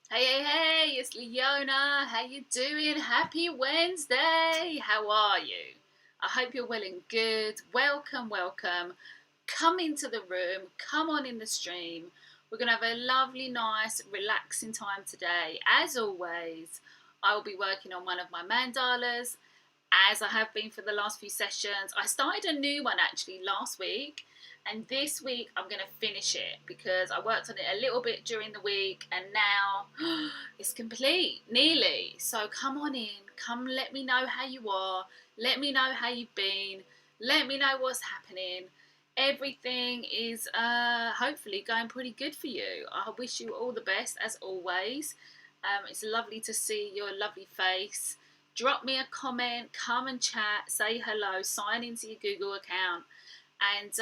Hey, hey, hey, it's Leona. How you doing? Happy Wednesday. How are you? I hope you're well and good. Welcome, welcome. Come into the room. Come on in the stream. We're going to have a lovely, nice, relaxing time today. As always, I will be working on one of my mandalas, as I have been for the last few sessions. I started a new one actually last week, and this week I'm going to finish it because I worked on it a little bit during the week and now it's complete, nearly. So come on in, come let me know how you are, let me know how you've been, let me know what's happening. Everything is hopefully going pretty good for you. I wish you all the best as always. It's lovely to see your lovely face. Drop me a comment, come and chat, say hello, sign into your Google account, and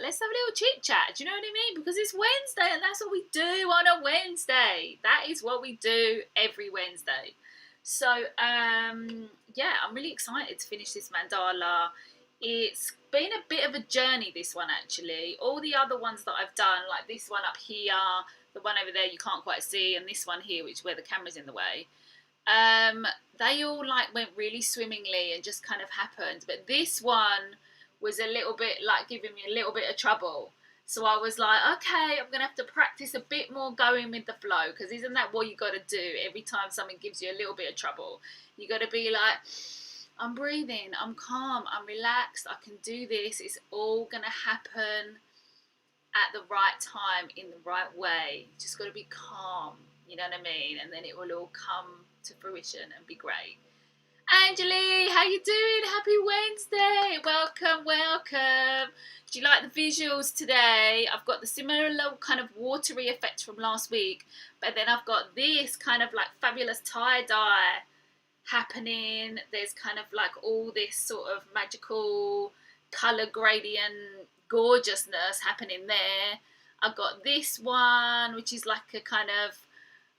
let's have a little chit chat. Do you know what I mean? Because it's Wednesday and that's what we do on a Wednesday. That is what we do every Wednesday. So yeah, I'm really excited to finish this mandala. It's been a bit of a journey, this one actually. All the other ones that I've done, like this one up here, the one over there you can't quite see, and this one here, which where the camera's in the way, they all like went really swimmingly and just kind of happened. But this one was a little bit like giving me a little bit of trouble. So I was like, okay, I'm going to have to practice a bit more going with the flow, because isn't that what you got to do every time something gives you a little bit of trouble? You got to be like, I'm breathing, I'm calm, I'm relaxed, I can do this. It's all going to happen at the right time, in the right way. You just got to be calm, you know what I mean? And then it will all come to fruition and be great. Angeli, how you doing? Happy Wednesday. Welcome, welcome. Do you like the visuals today? I've got the similar kind of watery effect from last week, but then I've got this kind of like fabulous tie-dye happening. There's kind of like all this sort of magical colour gradient gorgeousness happening there. I've got this one, which is like a kind of,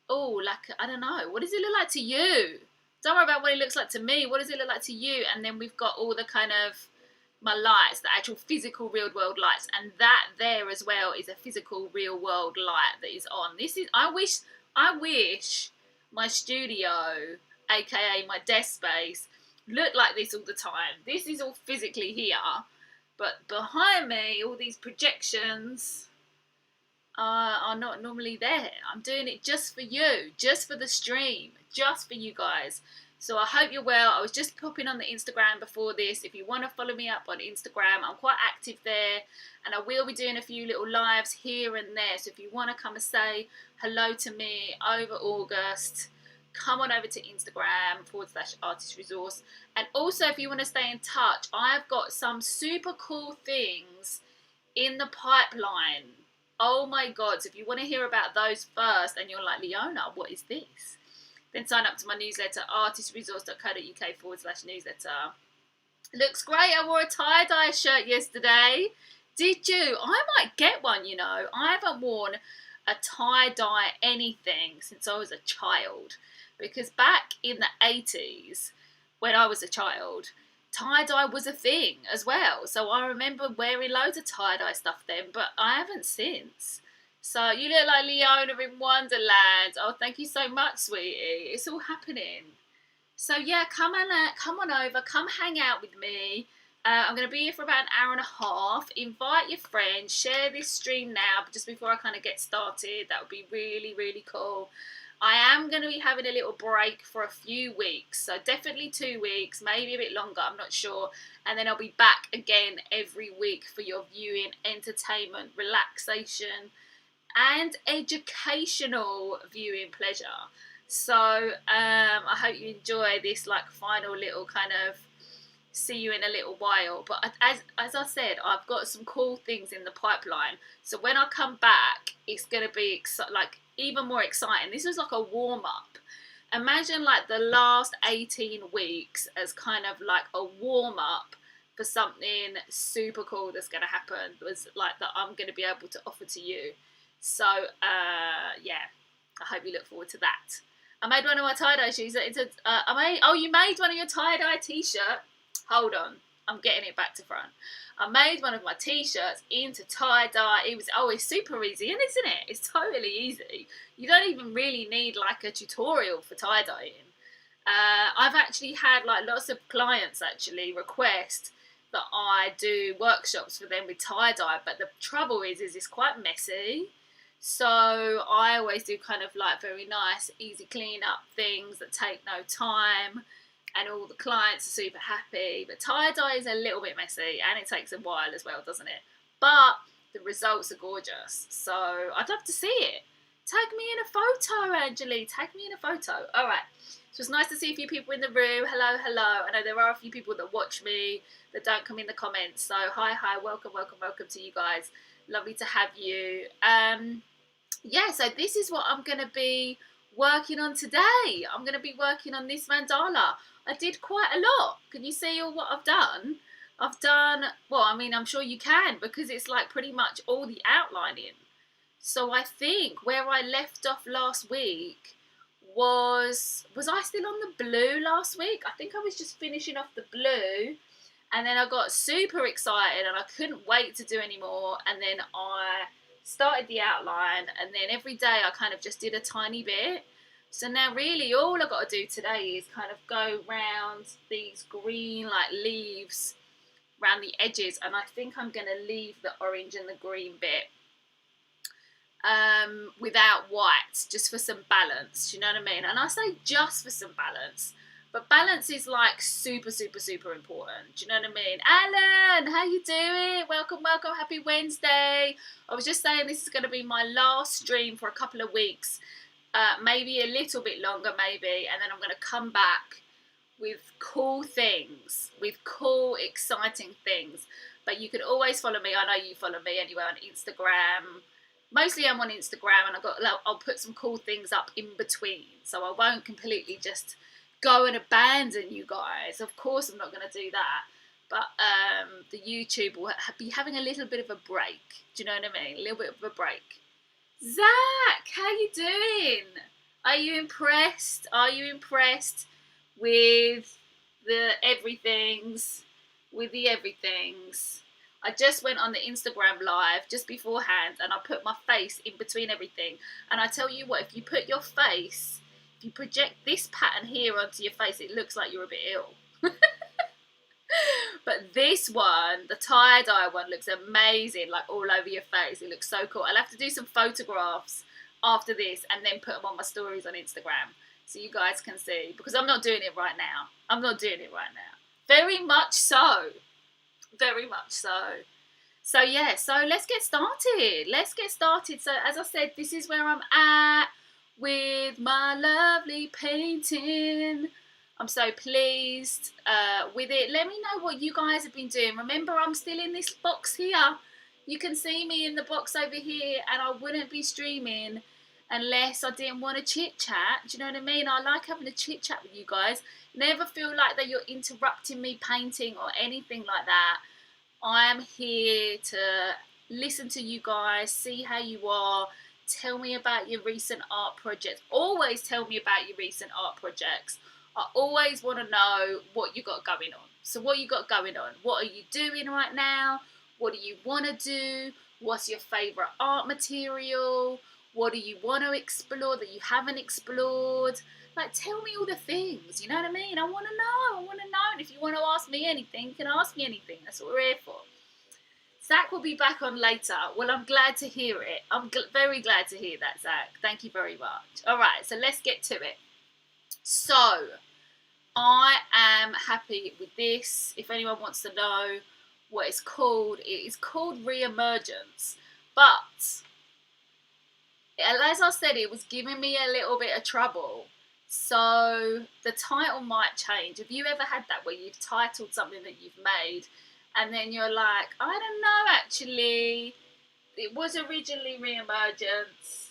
oh, like, I don't know, what does it look like to you? Don't worry about what it looks like to me. What does it look like to you? And then we've got all the kind of my lights, the actual physical real world lights, and that there as well is a physical real world light that is on. This is, I wish my studio, aka my desk space, looked like this all the time. This is all physically here, but behind me, all these projections are not normally there. I'm doing it just for you, just for the stream, just for you guys. So I hope you're well. I was just popping on the Instagram before this. If you want to follow me up on Instagram, I'm quite active there, and I will be doing a few little lives here and there. So if you want to come and say hello to me over August, come on over to Instagram /artist resource. And also, if you want to stay in touch, I've got some super cool things in the pipeline. Oh my God, so if you want to hear about those first and you're like, Leona, what is this? Then sign up to my newsletter, artistresource.co.uk/newsletter. Looks great. I wore a tie-dye shirt yesterday. Did you? I might get one, you know. I haven't worn a tie-dye anything since I was a child. Because back in the 80s, when I was a child, tie-dye was a thing as well. So I remember wearing loads of tie-dye stuff then, but I haven't since. So you look like Leona in Wonderland. Oh, thank you so much, sweetie. It's all happening. So yeah, come on over, come hang out with me. I'm going to be here for about an hour and a half. Invite your friends, share this stream now, just before I kind of get started. That would be really, really cool. I am going to be having a little break for a few weeks, so definitely 2 weeks, maybe a bit longer, I'm not sure. And then I'll be back again every week for your viewing, entertainment, relaxation, and educational viewing pleasure. So I hope you enjoy this like final little kind of see you in a little while. But as I said, I've got some cool things in the pipeline. So when I come back, it's going to be like even more exciting. This was like a warm-up. Imagine like the last 18 weeks as kind of like a warm-up for something super cool that's going to happen, was like that I'm going to be able to offer to you. So yeah, I hope you look forward to that. I made one of my tie-dye shoes. Oh, you made one of your tie-dye t-shirt? Hold on, I'm getting it back to front. I made one of my t-shirts into tie-dye. It's super easy, and isn't it? It's totally easy. You don't even really need like a tutorial for tie-dyeing. I've actually had like lots of clients actually request that I do workshops for them with tie-dye, but the trouble is it's quite messy. So I always do kind of like very nice, easy clean up things that take no time, and all the clients are super happy. But tie-dye is a little bit messy, and it takes a while as well, doesn't it? But the results are gorgeous, so I'd love to see it. Tag me in a photo, Angeli. Tag me in a photo. All right. So it's nice to see a few people in the room. Hello, hello. I know there are a few people that watch me that don't come in the comments. So hi, welcome, welcome, welcome to you guys. Lovely to have you. Yeah, so this is what I'm going to be working on today. I'm going to be working on this mandala. I did quite a lot. Can you see all what I've done? I've done, well, I mean, I'm sure you can, because it's like pretty much all the outlining. So I think where I left off last week was I still on the blue last week? I think I was just finishing off the blue, and then I got super excited and I couldn't wait to do any more, and then I started the outline, and then every day I kind of just did a tiny bit. So now really all I've got to do today is kind of go round these green like leaves around the edges, and I think I'm going to leave the orange and the green bit without white, just for some balance. Do you know what I mean? And I say just for some balance, but balance is like super, super, super important. Do you know what I mean? Alan, how you doing? Welcome, welcome. Happy Wednesday. I was just saying this is going to be my last stream for a couple of weeks, maybe a little bit longer, maybe, and then I'm going to come back with cool things, with cool, exciting things. But you can always follow me. I know you follow me anyway on Instagram. Mostly I'm on Instagram, and I'll put some cool things up in between. So I won't completely just go and abandon you guys. Of course I'm not going to do that. But the YouTube will be having a little bit of a break. Do you know what I mean? A little bit of a break. Zach, how you doing? Are you impressed? Are you impressed with the everythings? With the everythings? I just went on the Instagram live just beforehand, and I put my face in between everything. And I tell you what, if you put your face, if you project this pattern here onto your face, it looks like you're a bit ill. But this one, the tie-dye one, looks amazing, like all over your face. It looks so cool. I'll have to do some photographs after this and then put them on my stories on Instagram so you guys can see, because I'm not doing it right now. I'm not doing it right now. Very much so. Very much so. So yeah, so let's get started. Let's get started. So as I said, this is where I'm at with my lovely painting. I'm so pleased with it. Let me know what you guys have been doing. Remember, I'm still in this box here. You can see me in the box over here, and I wouldn't be streaming unless I didn't want to chit chat. Do you know what I mean? I like having a chit chat with you guys. Never feel like that you're interrupting me painting or anything like that. I am here to listen to you guys, see how you are, tell me about your recent art projects. Always tell me about your recent art projects. I always want to know what you got going on. So what you got going on? What are you doing right now? What do you want to do? What's your favourite art material? What do you want to explore that you haven't explored? Like, tell me all the things, you know what I mean? I want to know, and if you want to ask me anything, you can ask me anything. That's what we're here for. Zach will be back on later. Well, I'm glad to hear it. I'm very glad to hear that, Zach. Thank you very much. All right, so let's get to it. So, I am happy with this. If anyone wants to know what it's called, it is called Re-Emergence. But, as I said, it was giving me a little bit of trouble. So the title might change. Have you ever had that where you've titled something that you've made and then you're like, I don't know, actually, it was originally Re-Emergence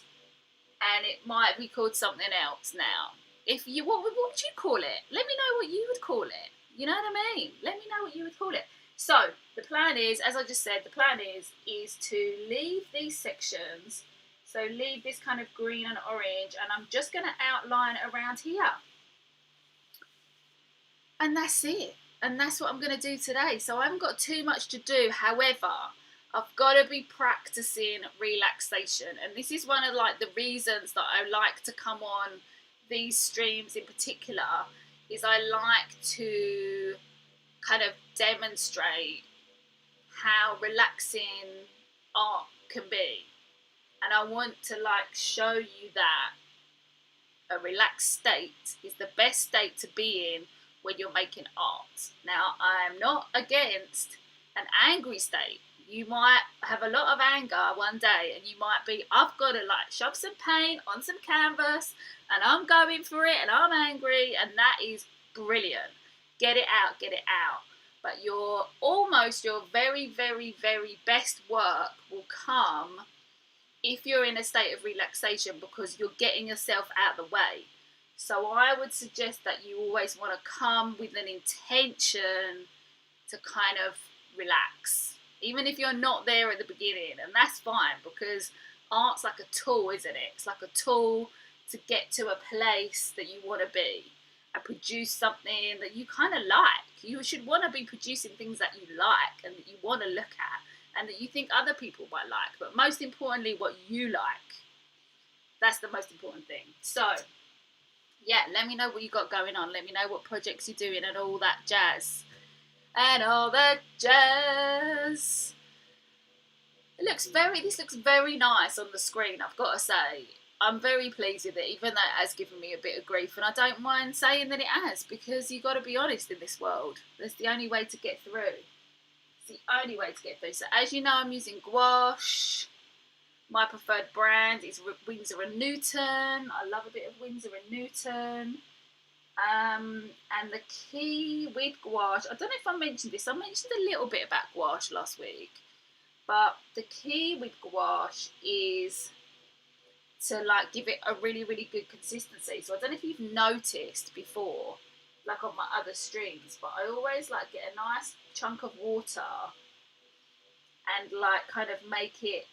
and it might be called something else now. What would you call it? Let me know what you would call it. You know what I mean? Let me know what you would call it. So the plan is, as I just said, the plan is to leave these sections. So leave this kind of green and orange, and I'm just going to outline around here. And that's it. And that's what I'm going to do today. So I haven't got too much to do. However, I've got to be practicing relaxation. And this is one of like the reasons that I like to come on these streams in particular, is I like to kind of demonstrate how relaxing art can be. And I want to like show you that a relaxed state is the best state to be in when you're making art. Now, I am not against an angry state. You might have a lot of anger one day and you might be, I've got to like shove some paint on some canvas and I'm going for it and I'm angry, and that is brilliant. Get it out, get it out. But your very, very, very best work will come if you're in a state of relaxation, because you're getting yourself out of the way. So I would suggest that you always want to come with an intention to kind of relax, even if you're not there at the beginning. And that's fine, because art's like a tool, isn't it? It's like a tool to get to a place that you want to be and produce something that you kind of like. You should want to be producing things that you like and that you want to look at and that you think other people might like, but most importantly, what you like. That's the most important thing. So, yeah, let me know what you got going on. Let me know what projects you're doing and all that jazz. And all that jazz. This looks very nice on the screen, I've got to say. I'm very pleased with it, even though it has given me a bit of grief, and I don't mind saying that it has, because you've got to be honest in this world. That's the only way to get through. The only way to get through. So as you know, I'm using gouache. My preferred brand is Winsor & Newton. I love a bit of Winsor & Newton. And the key with gouache, I don't know if I mentioned this. I mentioned a little bit about gouache last week. But the key with gouache is to like give it a really, really good consistency. So I don't know if you've noticed before, like on my other streams, but I always like get a nice chunk of water and like kind of make it,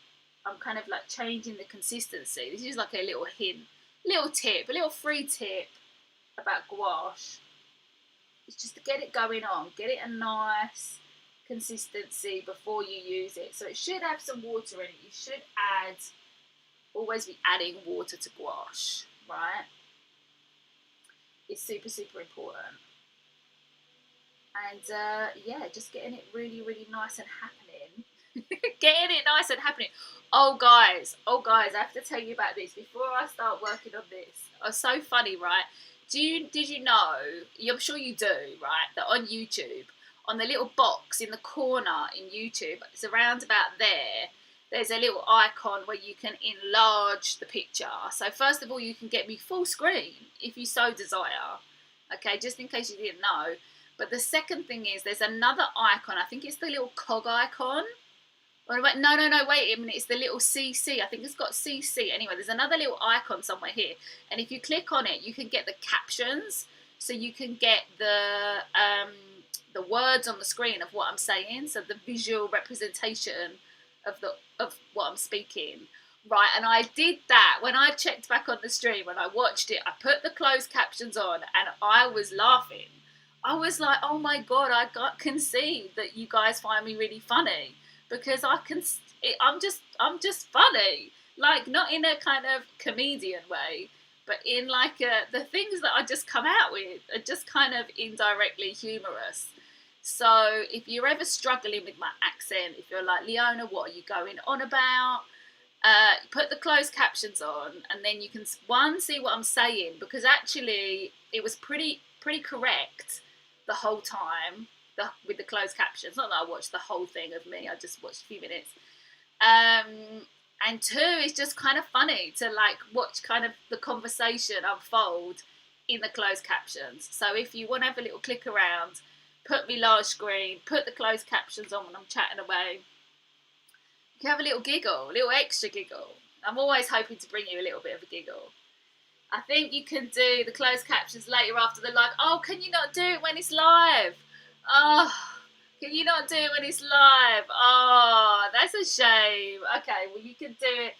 I'm kind of like changing the consistency. This is like a little hint, little tip, a little free tip about gouache. It's just to get it going on, get it a nice consistency before you use it. So it should have some water in it. You should always be adding water to gouache, right? It's super, super important. And yeah, just getting it really, really nice and happening. Getting it nice and happening. Oh guys, I have to tell you about this before I start working on this. It's so funny, right? Did you know, I'm sure you do, right, that on YouTube, on the little box in the corner in YouTube, it's around about there's a little icon where you can enlarge the picture. So first of all, you can get me full screen if you so desire. Okay, just in case you didn't know. But the second thing is there's another icon. I think it's the little cog icon. No, wait a minute. It's the little CC. I think it's got CC. Anyway, there's another little icon somewhere here. And if you click on it, you can get the captions. So you can get the words on the screen of what I'm saying. So the visual representation of what I'm speaking. Right, and I did that when I checked back on the stream, when I watched it. I put the closed captions on and I was laughing. I was like, oh my God, I can see that you guys find me really funny, because I'm just funny. Like, not in a kind of comedian way, but in like the things that I just come out with are just kind of indirectly humorous. So if you're ever struggling with my accent, if you're like, Leona, what are you going on about? Put the closed captions on, and then you can see what I'm saying, because actually it was pretty correct the whole time with the closed captions. Not that I watched the whole thing of me, I just watched a few minutes. And two, it's just kind of funny to like watch kind of the conversation unfold in the closed captions. So if you want to have a little click around, put me large screen, put the closed captions on when I'm chatting away. You can have a little giggle, a little extra giggle. I'm always hoping to bring you a little bit of a giggle. I think you can do the closed captions later after the live. Oh, can you not do it when it's live? Oh, can you not do it when it's live? Oh, that's a shame. Okay, well, you can do it.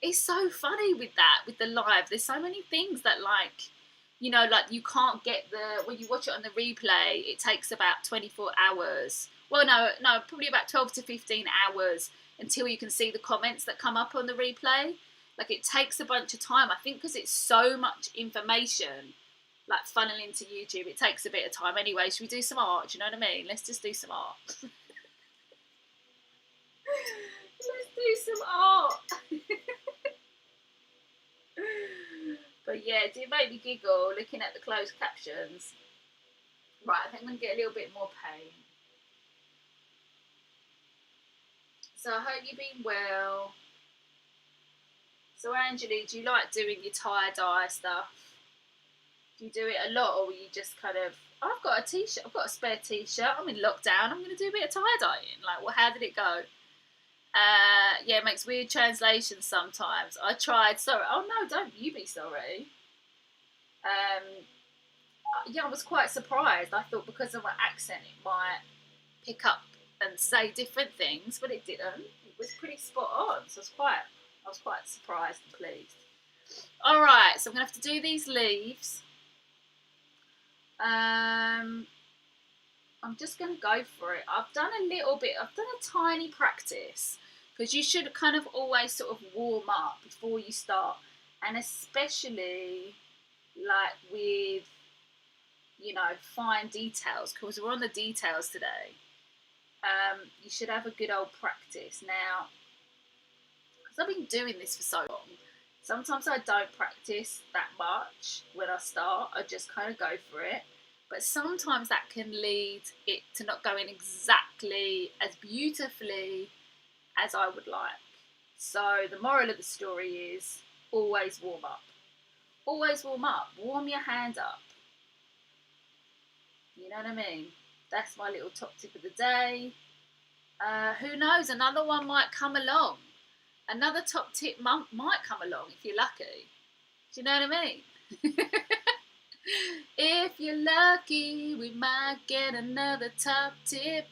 It's so funny with that, with the live. There's so many things that, like, you know, like you can't get when you watch it on the replay, it takes about 24 hours. Well, no, probably about 12 to 15 hours until you can see the comments that come up on the replay. Like it takes a bunch of time, I think, because it's so much information, like funneling into YouTube. It takes a bit of time anyway. Should we do some art? Do you know what I mean? Let's just do some art. Let's do some art. But yeah, it did make me giggle looking at the closed captions. Right, I think I'm going to get a little bit more paint. So I hope you've been well. So Angela, do you like doing your tie-dye stuff? Do you do it a lot, or will you just kind of, oh, I've got a t-shirt, I've got a spare t-shirt, I'm in lockdown, I'm going to do a bit of tie-dyeing. Like, well, how did it go? Yeah, it makes weird translations sometimes. I tried, sorry, oh no, don't you be sorry. Yeah, I was quite surprised. I thought because of my accent it might pick up and say different things, but it didn't. It was pretty spot on, so I was quite surprised and pleased. Alright, so I'm going to have to do these leaves. I'm just going to go for it. I've done a tiny practice, because you should kind of always sort of warm up before you start, and especially like with, you know, fine details, because we're on the details today. You should have a good old practice. Now, because I've been doing this for so long, sometimes I don't practice that much when I start. I just kind of go for it. But sometimes that can lead it to not going exactly as beautifully as I would like. So the moral of the story is always warm up. Always warm up. Warm your hand up. You know what I mean? That's my little top tip of the day. Who knows? Another one might come along. Another top tip might come along if you're lucky. Do you know what I mean? If you're lucky, we might get another top tip.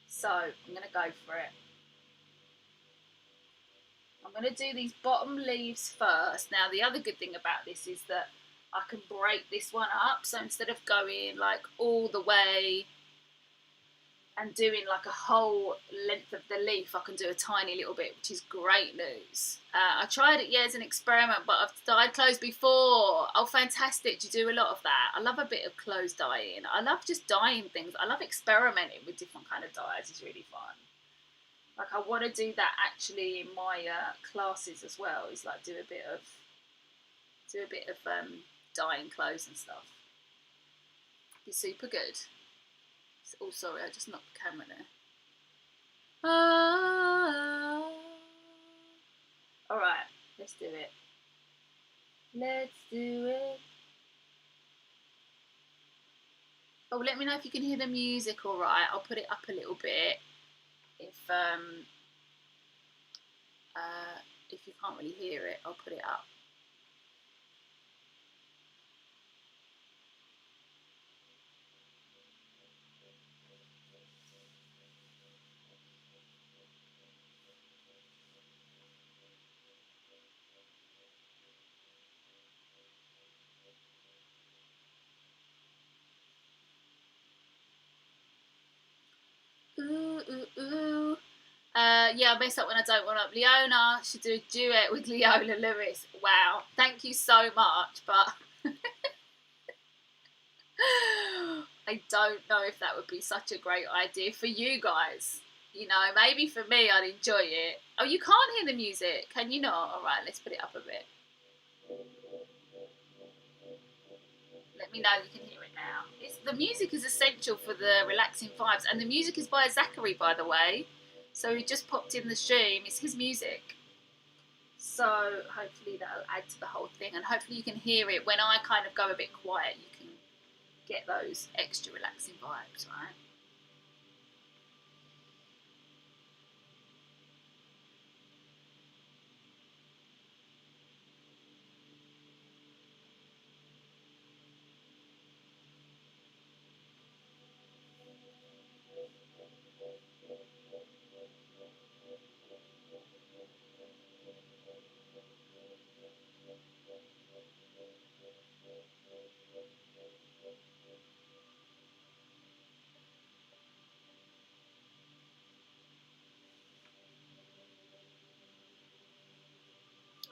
So, I'm going to go for it. I'm going to do these bottom leaves first. Now, the other good thing about this is that I can break this one up. So, instead of going like all the way and doing like a whole length of the leaf, I can do a tiny little bit, which is great news. I tried it, as an experiment, but I've dyed clothes before. Oh, fantastic. Do you do a lot of that? I love a bit of clothes dyeing. I love just dyeing things. I love experimenting with different kind of dyes. It's really fun. Like, I want to do that actually in my classes as well, is like do a bit of dyeing clothes and stuff. Be super good. Oh, sorry, I just knocked the camera there. Alright, let's do it. Let's do it. Oh, let me know if you can hear the music alright. I'll put it up a little bit. If you can't really hear it, I'll put it up. Ooh, ooh, ooh. Yeah, I mess up when I don't want up. Leona should do a duet with Leona Lewis. Wow, thank you so much, but I don't know if that would be such a great idea for you guys. You know, maybe for me I'd enjoy it. Oh, you can't hear the music, can you not? Alright, let's put it up a bit. Let me know you can hear it now. The music is essential for the relaxing vibes, and the music is by Zachary, by the way. So he just popped in the stream. It's his music. So hopefully that'll add to the whole thing, and hopefully you can hear it. When I kind of go a bit quiet, you can get those extra relaxing vibes, right?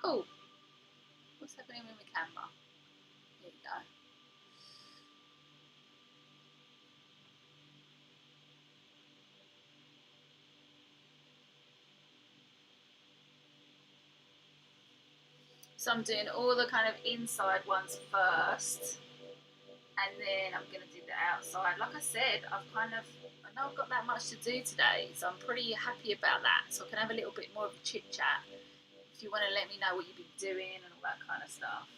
Oh, what's happening with my camera? Here we go. So I'm doing all the kind of inside ones first, and then I'm going to do the outside. Like I said, I know I've got that much to do today, so I'm pretty happy about that. So I can have a little bit more of a chit chat if you want to let me know what you've been doing and all that kind of stuff.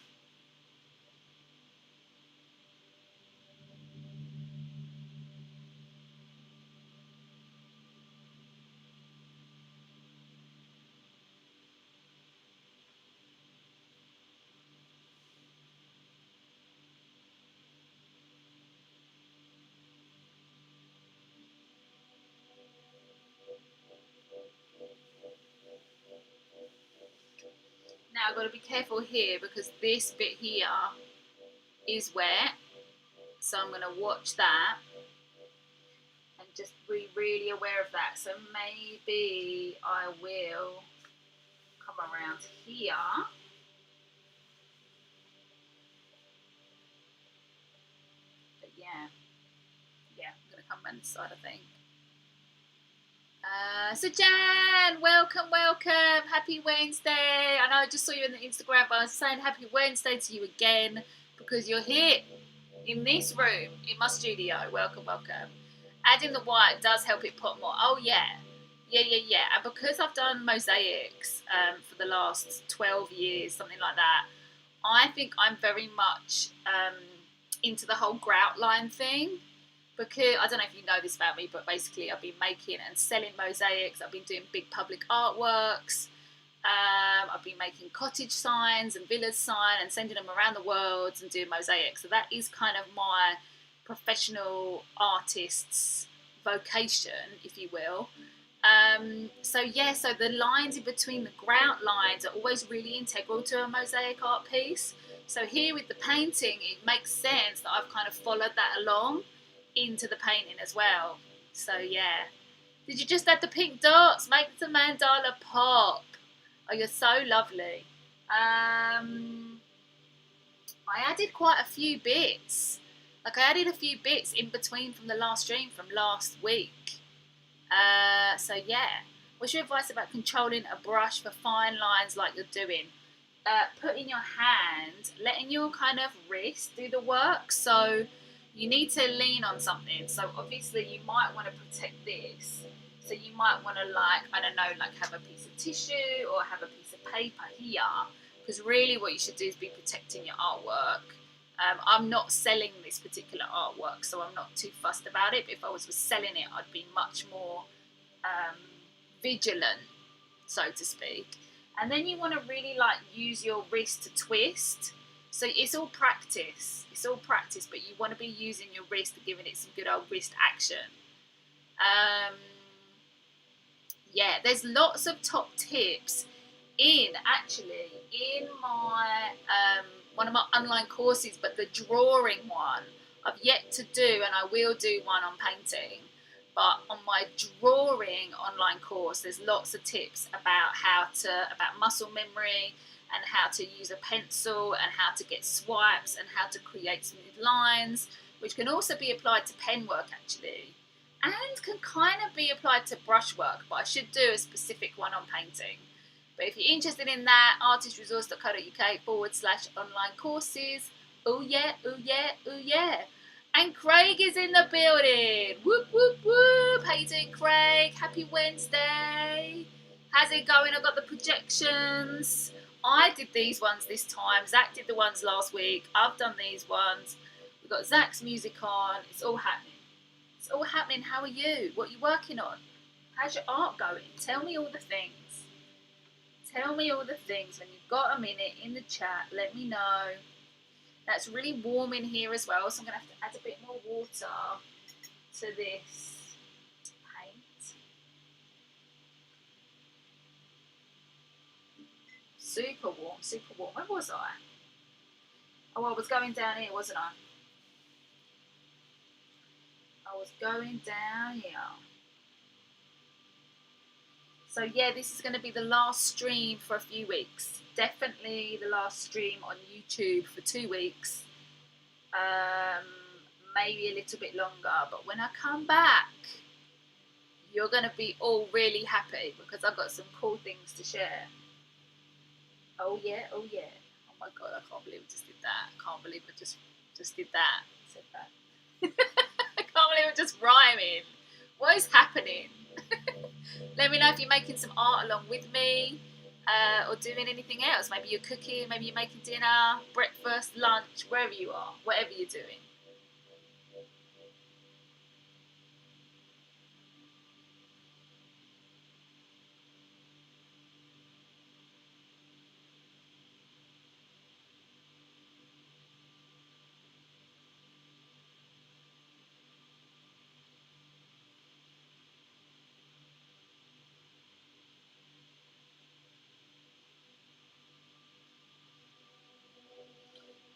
Now I've got to be careful here because this bit here is wet, so I'm going to watch that and just be really aware of that. So maybe I will come around here. But yeah, I'm going to come around this side, I think. So Jan, welcome. Happy Wednesday. I know I just saw you in the Instagram, but I was saying happy Wednesday to you again because you're here in this room, in my studio. Welcome. Adding the white does help it pop more. Oh yeah. And because I've done mosaics for the last 12 years, something like that, I think I'm very much into the whole grout line thing. Because I don't know if you know this about me, but basically I've been making and selling mosaics. I've been doing big public artworks. I've been making cottage signs and village signs and sending them around the world and doing mosaics. So that is kind of my professional artist's vocation, if you will. So the lines in between the grout lines are always really integral to a mosaic art piece. So here with the painting, it makes sense that I've kind of followed that along into the painting as well. So yeah. Did you just add the pink dots? Make the mandala pop. Oh, you're so lovely. I added quite a few bits. Like I added a few bits in between from the last stream from last week. So yeah. What's your advice about controlling a brush for fine lines like you're doing? Put in your hand, letting your kind of wrist do the work. So you need to lean on something. So obviously you might want to protect this. So you might want to have a piece of tissue or have a piece of paper here. Because really what you should do is be protecting your artwork. I'm not selling this particular artwork, so I'm not too fussed about it. But if I was selling it, I'd be much more vigilant, so to speak. And then you want to really use your wrist to twist. So it's all practice, but you want to be using your wrist and giving it some good old wrist action. There's lots of top tips in my one of my online courses, but the drawing one I've yet to do, and I will do one on painting. But on my drawing online course, there's lots of tips about about muscle memory and how to use a pencil and how to get swipes and how to create smooth lines, which can also be applied to pen work actually, and can kind of be applied to brushwork, but I should do a specific one on painting. But if you're interested in that, artistresource.co.uk/online courses. Oh yeah. And Craig is in the building. Whoop, whoop, whoop. How you doing, Craig? Happy Wednesday. How's it going? I've got the projections. I did these ones this time. Zach did the ones last week. I've done these ones. We've got Zach's music on. It's all happening. How are you? What are you working on? How's your art going? Tell me all the things. When you've got a minute in the chat, let me know. That's really warm in here as well, so I'm going to have to add a bit more water to this paint. Super warm. Where was I? Oh, I was going down here, wasn't I? I was going down here. So yeah, this is going to be the last stream for a few weeks. Definitely the last stream on YouTube for 2 weeks. Maybe a little bit longer. But when I come back, you're going to be all really happy because I've got some cool things to share. Oh yeah, oh yeah. Oh my God, I can't believe I just did that. I can't believe I just did that. Said that. I can't believe I'm just rhyming. What is happening? Let me know if you're making some art along with me or doing anything else. Maybe you're cooking, maybe you're making dinner, breakfast, lunch, wherever you are, whatever you're doing.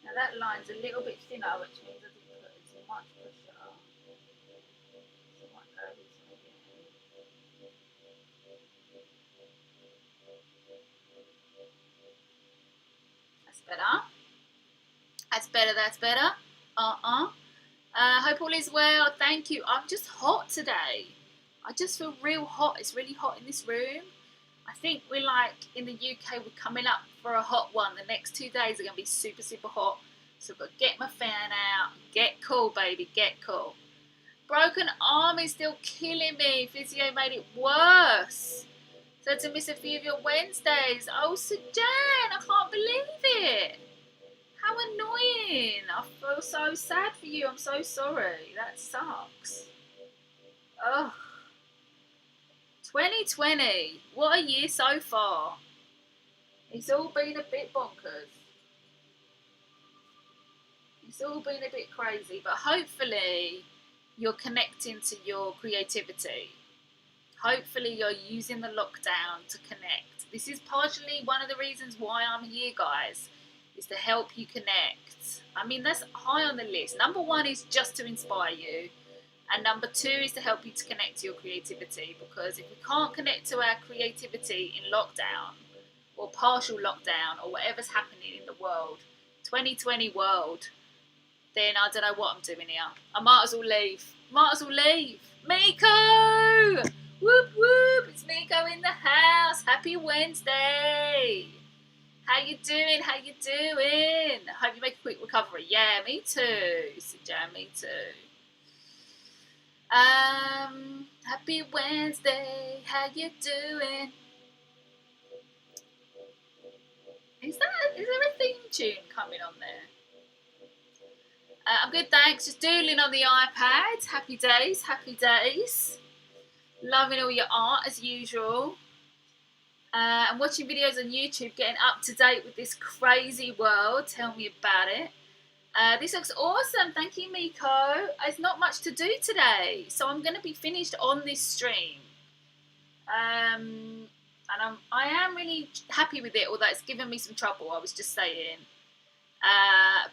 Now that line's a little bit thinner, which means I didn't put as much pressure. So I might go this one again. That's better. That's better, that's better. Hope all is well. Thank you. I'm just hot today. I just feel real hot. It's really hot in this room. I think we're like in the UK, we're coming up for a hot one. The next 2 days are going to be super, super hot. So I've got to get my fan out. Get cool, baby. Get cool. Broken arm is still killing me. Physio made it worse. So to miss a few of your Wednesdays. Oh, Sujan, I can't believe it. How annoying. I feel so sad for you. I'm so sorry. That sucks. Ugh. 2020. What a year so far. It's all been a bit bonkers. It's all been a bit crazy, but hopefully you're connecting to your creativity. Hopefully you're using the lockdown to connect. This is partially one of the reasons why I'm here, guys, is to help you connect. I mean, that's high on the list. Number 1 is just to inspire you. And number 2 is to help you to connect to your creativity, because if we can't connect to our creativity in lockdown or partial lockdown or whatever's happening in the world, 2020 world, then I don't know what I'm doing here. I might as well leave. Miko! Whoop whoop! It's Miko in the house. Happy Wednesday. How you doing? I hope you make a quick recovery. Yeah, me too. Sujan, me too. Happy Wednesday. How you doing? Is there a theme tune coming on there? I'm good, thanks. Just doodling on the iPad. Happy days. Loving all your art as usual. I'm watching videos on YouTube, getting up to date with this crazy world. Tell me about it. This looks awesome. Thank you, Miko. There's not much to do today, so I'm going to be finished on this stream. And I am really happy with it, although it's given me some trouble, I was just saying.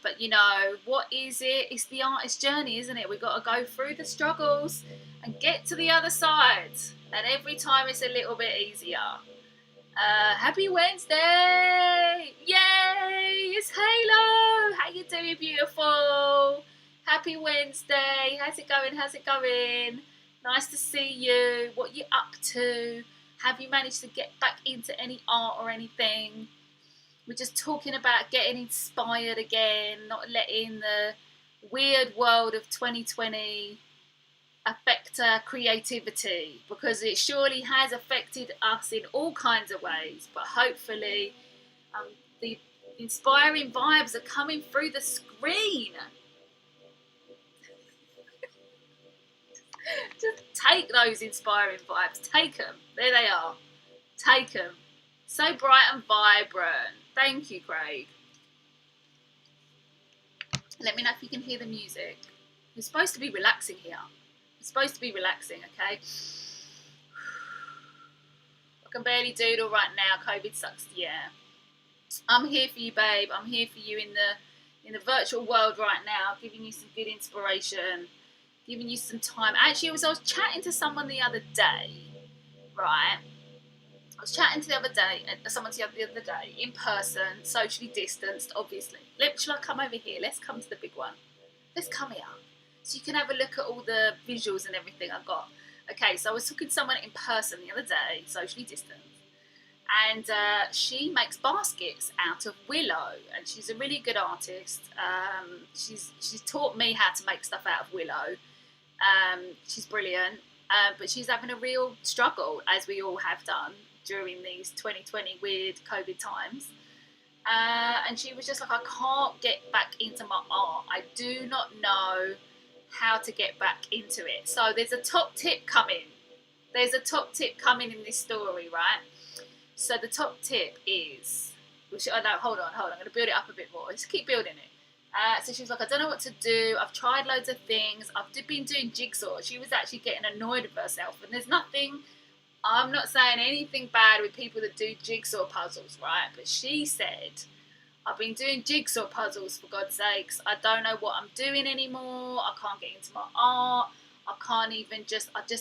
But you know, what is it? It's the artist journey, isn't it? We've got to go through the struggles and get to the other side. And every time it's a little bit easier. Happy Wednesday! Yay! It's Halo! How you doing, beautiful? Happy Wednesday! How's it going? Nice to see you. What you up to? Have you managed to get back into any art or anything? We're just talking about getting inspired again, not letting the weird world of 2020 affect our creativity, because it surely has affected us in all kinds of ways, but hopefully the inspiring vibes are coming through the screen. Just take those inspiring vibes. Take them. There they are. Take them. So bright and vibrant. Thank you, Craig. Let me know if you can hear the music. It's supposed to be relaxing here. It's supposed to be relaxing, okay? I can barely doodle right now. COVID sucks. Yeah. I'm here for you, babe. I'm here for you in the virtual world right now, giving you some good inspiration, giving you some time. Actually, I was chatting to someone the other day, right? I was chatting to the other day, someone the other day, in person, socially distanced, obviously. Shall I come over here? Let's come to the big one. Let's come here. So you can have a look at all the visuals and everything I've got. Okay, so I was talking to someone in person the other day, socially distanced, and she makes baskets out of willow, and she's a really good artist. She's taught me how to make stuff out of willow. She's brilliant, but she's having a real struggle, as we all have done during these 2020 weird COVID times. And she was just like, I can't get back into my art. I do not know how to get back into it. So there's a top tip coming. There's a top tip coming in this story, right? So the top tip is, hold on, I'm going to build it up a bit more. Just keep building it. So she was like, I don't know what to do. I've tried loads of things. I've been doing jigsaw. She was actually getting annoyed with herself. And there's nothing, I'm not saying anything bad with people that do jigsaw puzzles, right? But she said, I've been doing jigsaw puzzles, for God's sakes. I don't know what I'm doing anymore. I can't get into my art. I can't even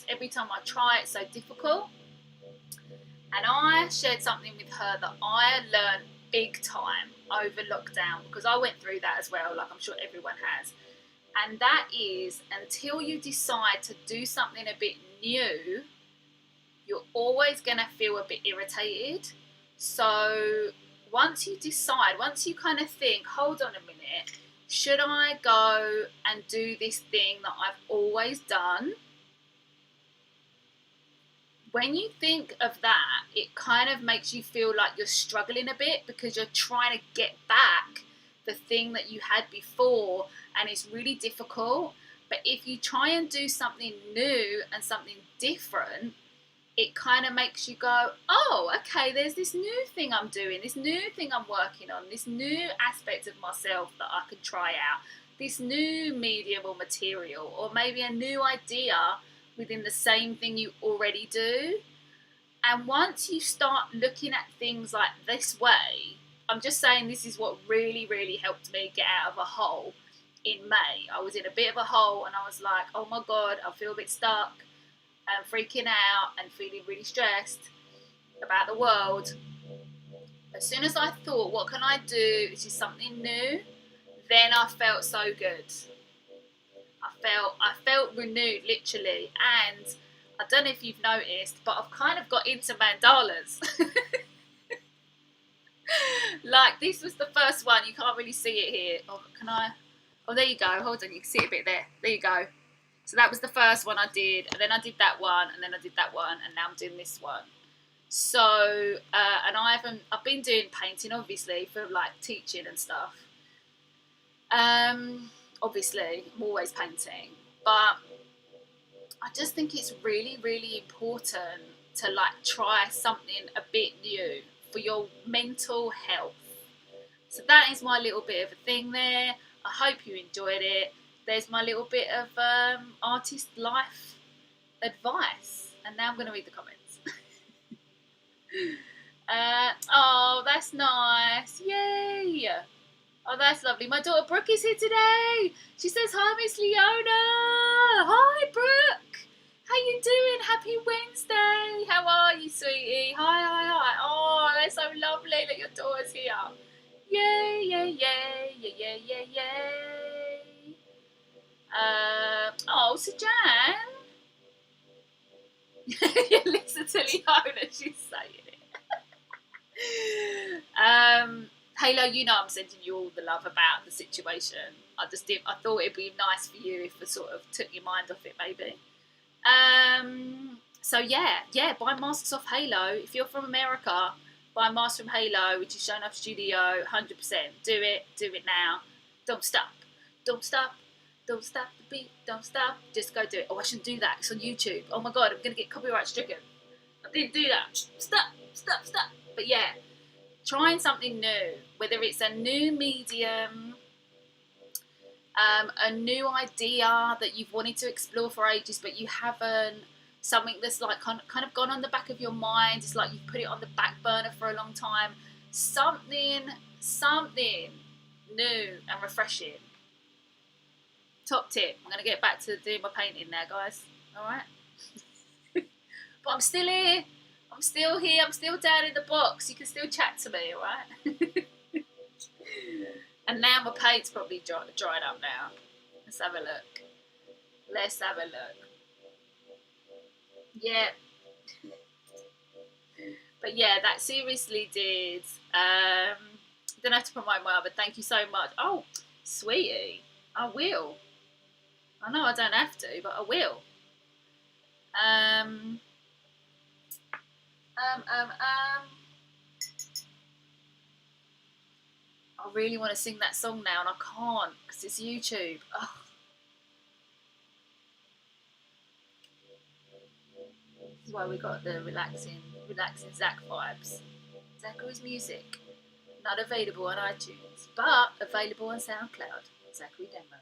every time I try, it's so difficult. And I shared something with her that I learned big time over lockdown, because I went through that as well, like I'm sure everyone has. And that is, until you decide to do something a bit new, you're always going to feel a bit irritated. So once you decide, once you kind of think, hold on a minute, should I go and do this thing that I've always done? When you think of that, it kind of makes you feel like you're struggling a bit, because you're trying to get back the thing that you had before, and it's really difficult. But if you try and do something new and something different, it kind of makes you go, oh, okay, there's this new thing I'm doing, this new thing I'm working on, this new aspect of myself that I can try out, this new medium or material, or maybe a new idea within the same thing you already do. And once you start looking at things like this way, I'm just saying, this is what really, really helped me get out of a hole in May. I was in a bit of a hole, and I was like, oh my God, I feel a bit stuck and freaking out and feeling really stressed about the world. As soon as I thought, what can I do which is something new, then I felt so good. I felt renewed, literally. And I don't know if you've noticed, but I've kind of got into mandalas. Like, this was the first one. You can't really see it here. Oh, can I? Oh, there you go. Hold on, you can see it a bit there. There you go. So that was the first one I did, and then I did that one, and then I did that one, and now I'm doing this one. So, and I've been doing painting, obviously, for like teaching and stuff. Obviously, I'm always painting, but I just think it's really, really important to like try something a bit new for your mental health. So that is my little bit of a thing there. I hope you enjoyed it. There's my little bit of artist life advice. And now I'm going to read the comments. Oh, that's nice. Yay. Oh, that's lovely. My daughter Brooke is here today. She says, hi, Miss Leona. Hi, Brooke. How you doing? Happy Wednesday. How are you, sweetie? Hi. Oh, that's so lovely that your daughter's here. Yay, yay, yay, yay, yay, yay, yay. Oh, so Jan. You listen to Leona, she's saying it. Halo, you know I'm sending you all the love about the situation. I thought it'd be nice for you if I sort of took your mind off it, maybe. So yeah, buy masks off Halo. If you're from America, buy masks from Halo, which is showing up studio, 100%. Do it now. Don't stop the beat, don't stop, just go do it. Oh, I shouldn't do that, it's on YouTube. Oh my God, I'm going to get copyright stricken. I didn't do that. Stop. But yeah, trying something new, whether it's a new medium, a new idea that you've wanted to explore for ages, but you haven't, something that's like kind of gone on the back of your mind, it's like you've put it on the back burner for a long time, something new and refreshing. Top tip. I'm going to get back to doing my painting now, guys. All right? But I'm still here. I'm still here. I'm still down in the box. You can still chat to me, all right? And now my paint's probably dried up now. Let's have a look. Let's have a look. Yeah. But yeah, that seriously did. Don't have to promote my other. Thank you so much. Oh, sweetie, I will. I know I don't have to, but I will. Um. I really want to sing that song now, and I can't because it's YouTube. Ugh. This is why we got the relaxing Zach vibes. Zachary's music, not available on iTunes, but available on SoundCloud. Zachary Demo.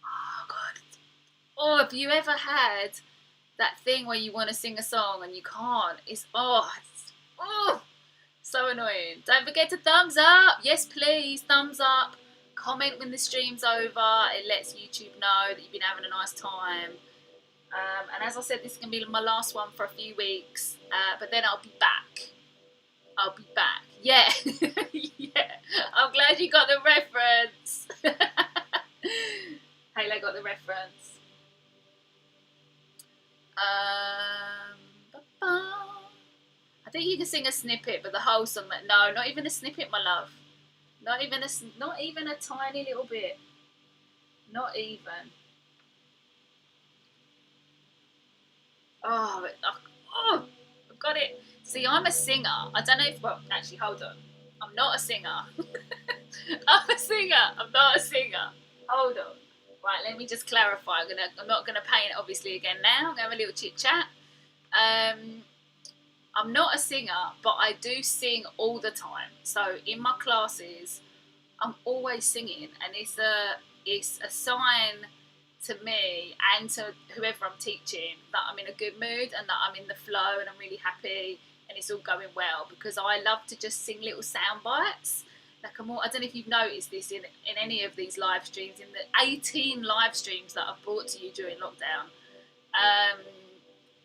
Oh God. Oh, have you ever had that thing where you want to sing a song and you can't? It's so annoying. Don't forget to thumbs up. Yes, please, thumbs up. Comment when the stream's over. It lets YouTube know that you've been having a nice time. And as I said, this is going to be my last one for a few weeks. But then I'll be back. I'll be back. Yeah. Yeah. I'm glad you got the reference. Halo got the reference. I think you can sing a snippet, but the whole song. No, not even a snippet, my love. Not even a tiny little bit. Not even. Oh, I've got it. See, I'm a singer. I don't know if. Well, actually, hold on. I'm not a singer. I'm a singer. I'm not a singer. Hold on. Right, let me just clarify. I'm not gonna paint obviously again now. I'm gonna have a little chit chat. I'm not a singer, but I do sing all the time. So in my classes, I'm always singing, and it's a sign to me and to whoever I'm teaching that I'm in a good mood and that I'm in the flow and I'm really happy and it's all going well, because I love to just sing little sound bites. Like I don't know if you've noticed this in any of these live streams, in the 18 live streams that I've brought to you during lockdown.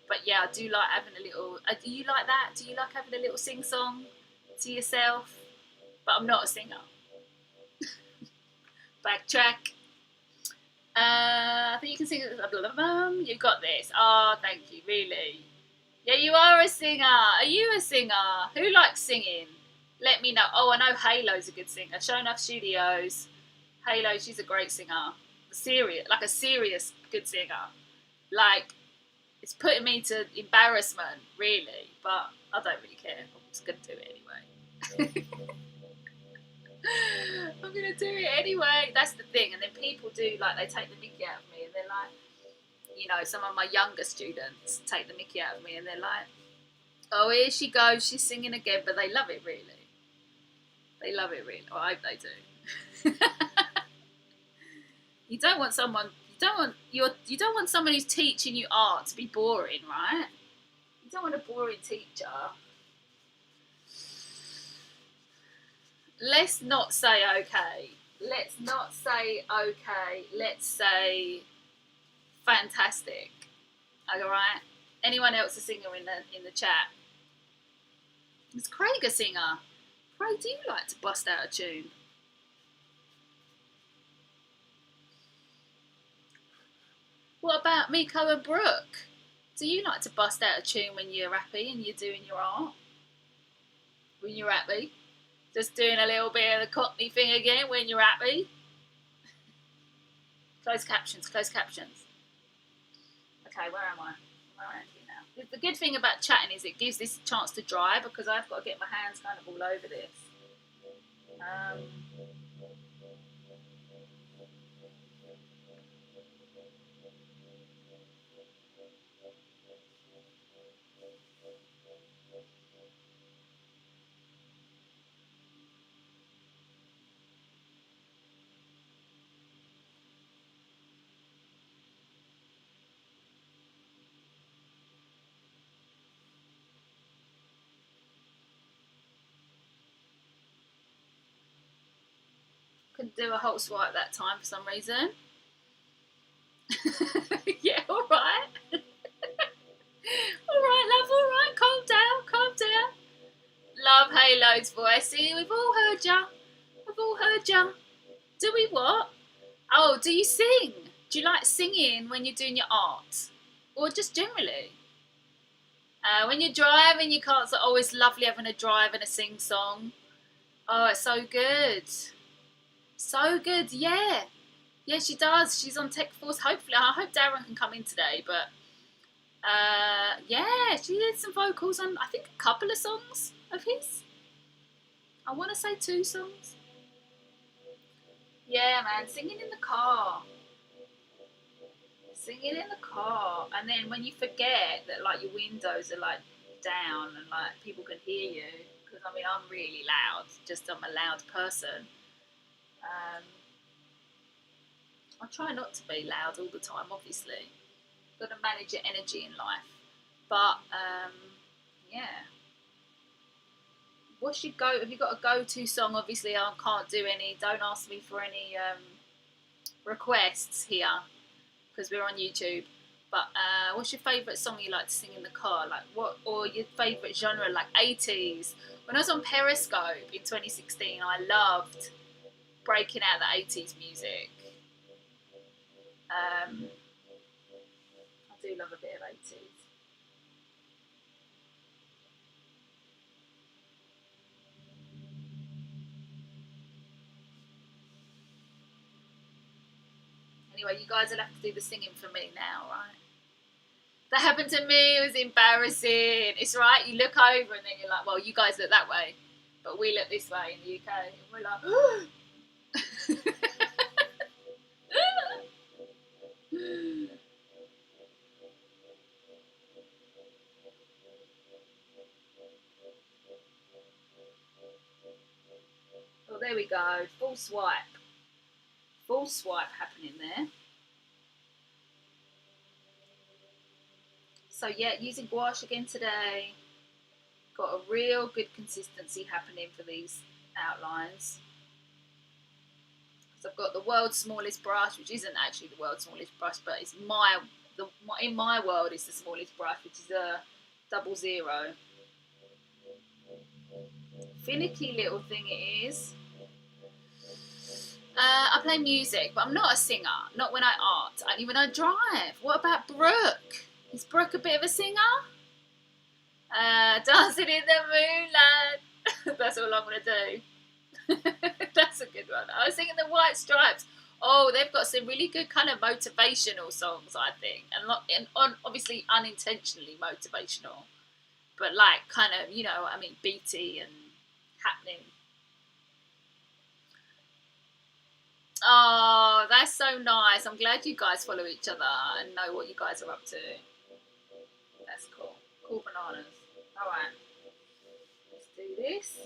But yeah, I do like having a little. Do you like that? Do you like having a little sing song to yourself? But I'm not a singer. Backtrack. I think you can sing. You got this. Oh, thank you. Really? Yeah, you are a singer. Are you a singer? Who likes singing? Let me know. Oh, I know Halo's a good singer. Show Enough Studios. Halo, she's a great singer. Like a serious good singer. Like, it's putting me to embarrassment, really. But I don't really care. I'm just going to do it anyway. I'm going to do it anyway. That's the thing. And then people do, like, they take the mickey out of me. And they're like, you know, some of my younger students take the mickey out of me. And they're like, oh, here she goes. She's singing again. But they love it, really. They love it, really. Oh, I hope they do. You don't want someone who's teaching you art to be boring, right? You don't want a boring teacher. Let's not say okay. Let's not say okay. Let's say fantastic. Alright? Anyone else a singer in the chat? Is Craig a singer? Craig, do you like to bust out a tune? What about Miko and Brooke? Do you like to bust out a tune when you're happy and you're doing your art? When you're happy? Just doing a little bit of the Cockney thing again when you're happy? Closed captions, closed captions. Okay, where am I? Where am I now? The good thing about chatting is it gives this a chance to dry, because I've got to get my hands kind of all over this. Couldn't do a whole swipe that time for some reason. Yeah, all right. All right, love, all right. Calm down, calm down. Love Halo's voice. See, we've all heard ya. We've all heard ya. Do we what? Oh, do you sing? Do you like singing when you're doing your art? Or just generally? When you're driving, you can't. Oh, it's lovely having a drive and a sing song. Oh, it's so good. So good, yeah. Yeah, she does. She's on Tech Force. Hopefully, I hope Darren can come in today. But yeah, she did some vocals on, I think, a couple of songs of his. I want to say 2 songs. Yeah, man, singing in the car. Singing in the car. And then when you forget that, like, your windows are, like, down and, like, people can hear you. Because, I mean, I'm really loud. Just I'm a loud person. I try not to be loud all the time, obviously. Got to manage your energy in life. But, yeah. What's your go? Have you got a go-to song? Obviously, I can't do any. Don't ask me for any requests here because we're on YouTube. But what's your favourite song you like to sing in the car? Like what, or your favourite genre, like 80s? When I was on Periscope in 2016, I loved breaking out the 80s music. I do love a bit of 80s. Anyway, you guys will have to do the singing for me now, right? That happened to me. It was embarrassing. It's right. You look over and then you're like, well, you guys look that way, but we look this way in the UK. And we're like, oh, there we go. Full swipe. Full swipe happening there. So yeah, using gouache again today. Got a real good consistency happening for these outlines. So I've got the world's smallest brush, which isn't actually the world's smallest brush, but it's in my world it's the smallest brush, which is a 00. Finicky little thing it is. I play music, but I'm not a singer. Not when I art, only when I drive. What about Brooke? Is Brooke a bit of a singer? Dancing in the moonlight. That's all I'm going to do. That's a good one. I was singing the White Stripes. Oh, they've got some really good kind of motivational songs, I think. And obviously unintentionally motivational. But like kind of, you know, I mean, beaty and happening. Oh, that's so nice. I'm glad you guys follow each other and know what you guys are up to. That's cool. Cool bananas. Alright. Let's do this.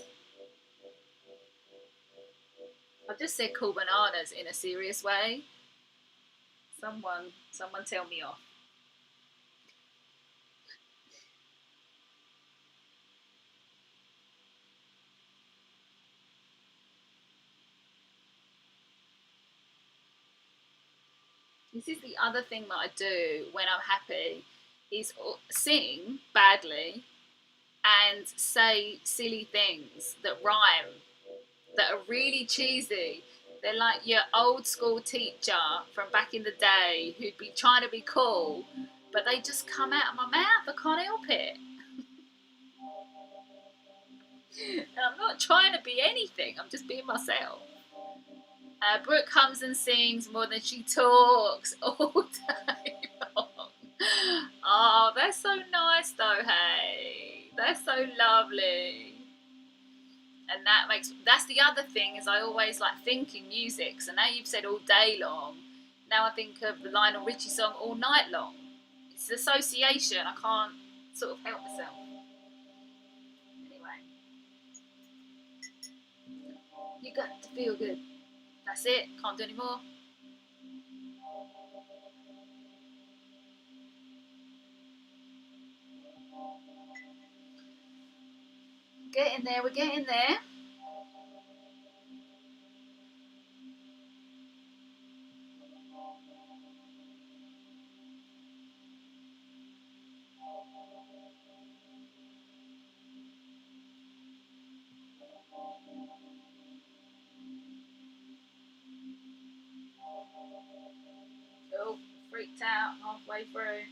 I've just said cool bananas in a serious way. Someone tell me off. This is the other thing that I do when I'm happy, is sing badly and say silly things that rhyme, that are really cheesy. They're like your old school teacher from back in the day who'd be trying to be cool, but they just come out of my mouth. I can't help it. And I'm not trying to be anything, I'm just being myself. Brooke comes and sings more than she talks all day long. Oh, that's so nice though, hey. That's so lovely. And that's the other thing, is I always like thinking music. So now you've said all day long, now I think of the Lionel Richie song All Night Long. It's association, I can't sort of help myself. Anyway. You got to feel good. That's it, can't do any more. Getting there, we're getting there. halfway through.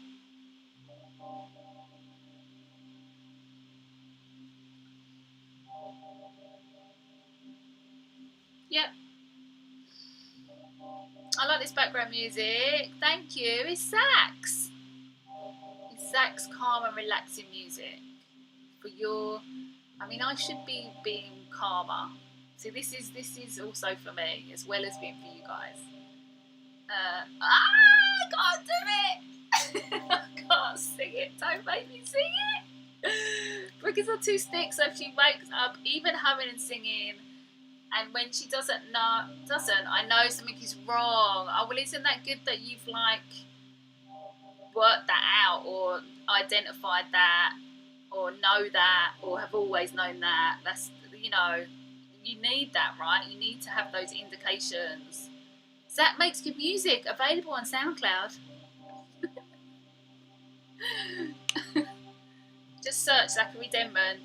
Yep. I like this background music. Thank you. It's sax. It's sax, calm and relaxing music for your. I mean, I should be being calmer. See, this is also for me as well as being for you guys. I can't do it. I can't sing it. Don't make me sing it. Brooke is on 2 sticks, so if she wakes up, even humming and singing, and when she doesn't, I know something is wrong. Oh, well, isn't that good that you've like worked that out or identified that or know that or have always known that? That's, you know, you need that, right? You need to have those indications. Zach makes good music, available on SoundCloud. Just search Zachary Denman.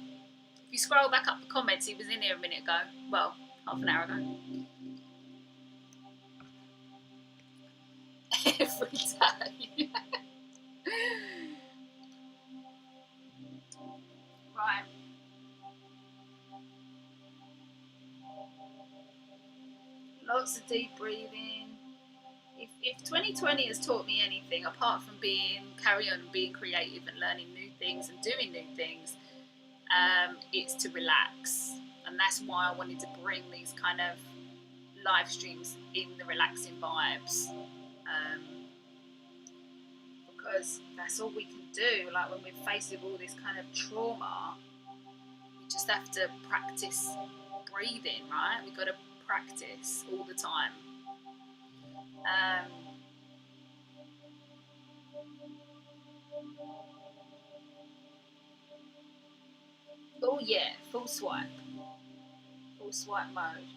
If you scroll back up the comments, he was in here a minute ago. Well, half an hour ago. Every day. Right. Lots of deep breathing. If 2020 has taught me anything, apart from carry on being creative and learning new things and doing new things, it's to relax. And that's why I wanted to bring these kind of live streams in the relaxing vibes. Because that's all we can do. Like when we're faced with all this kind of trauma, we just have to practice breathing, right? We've got to practice all the time. Oh yeah, full swipe mode.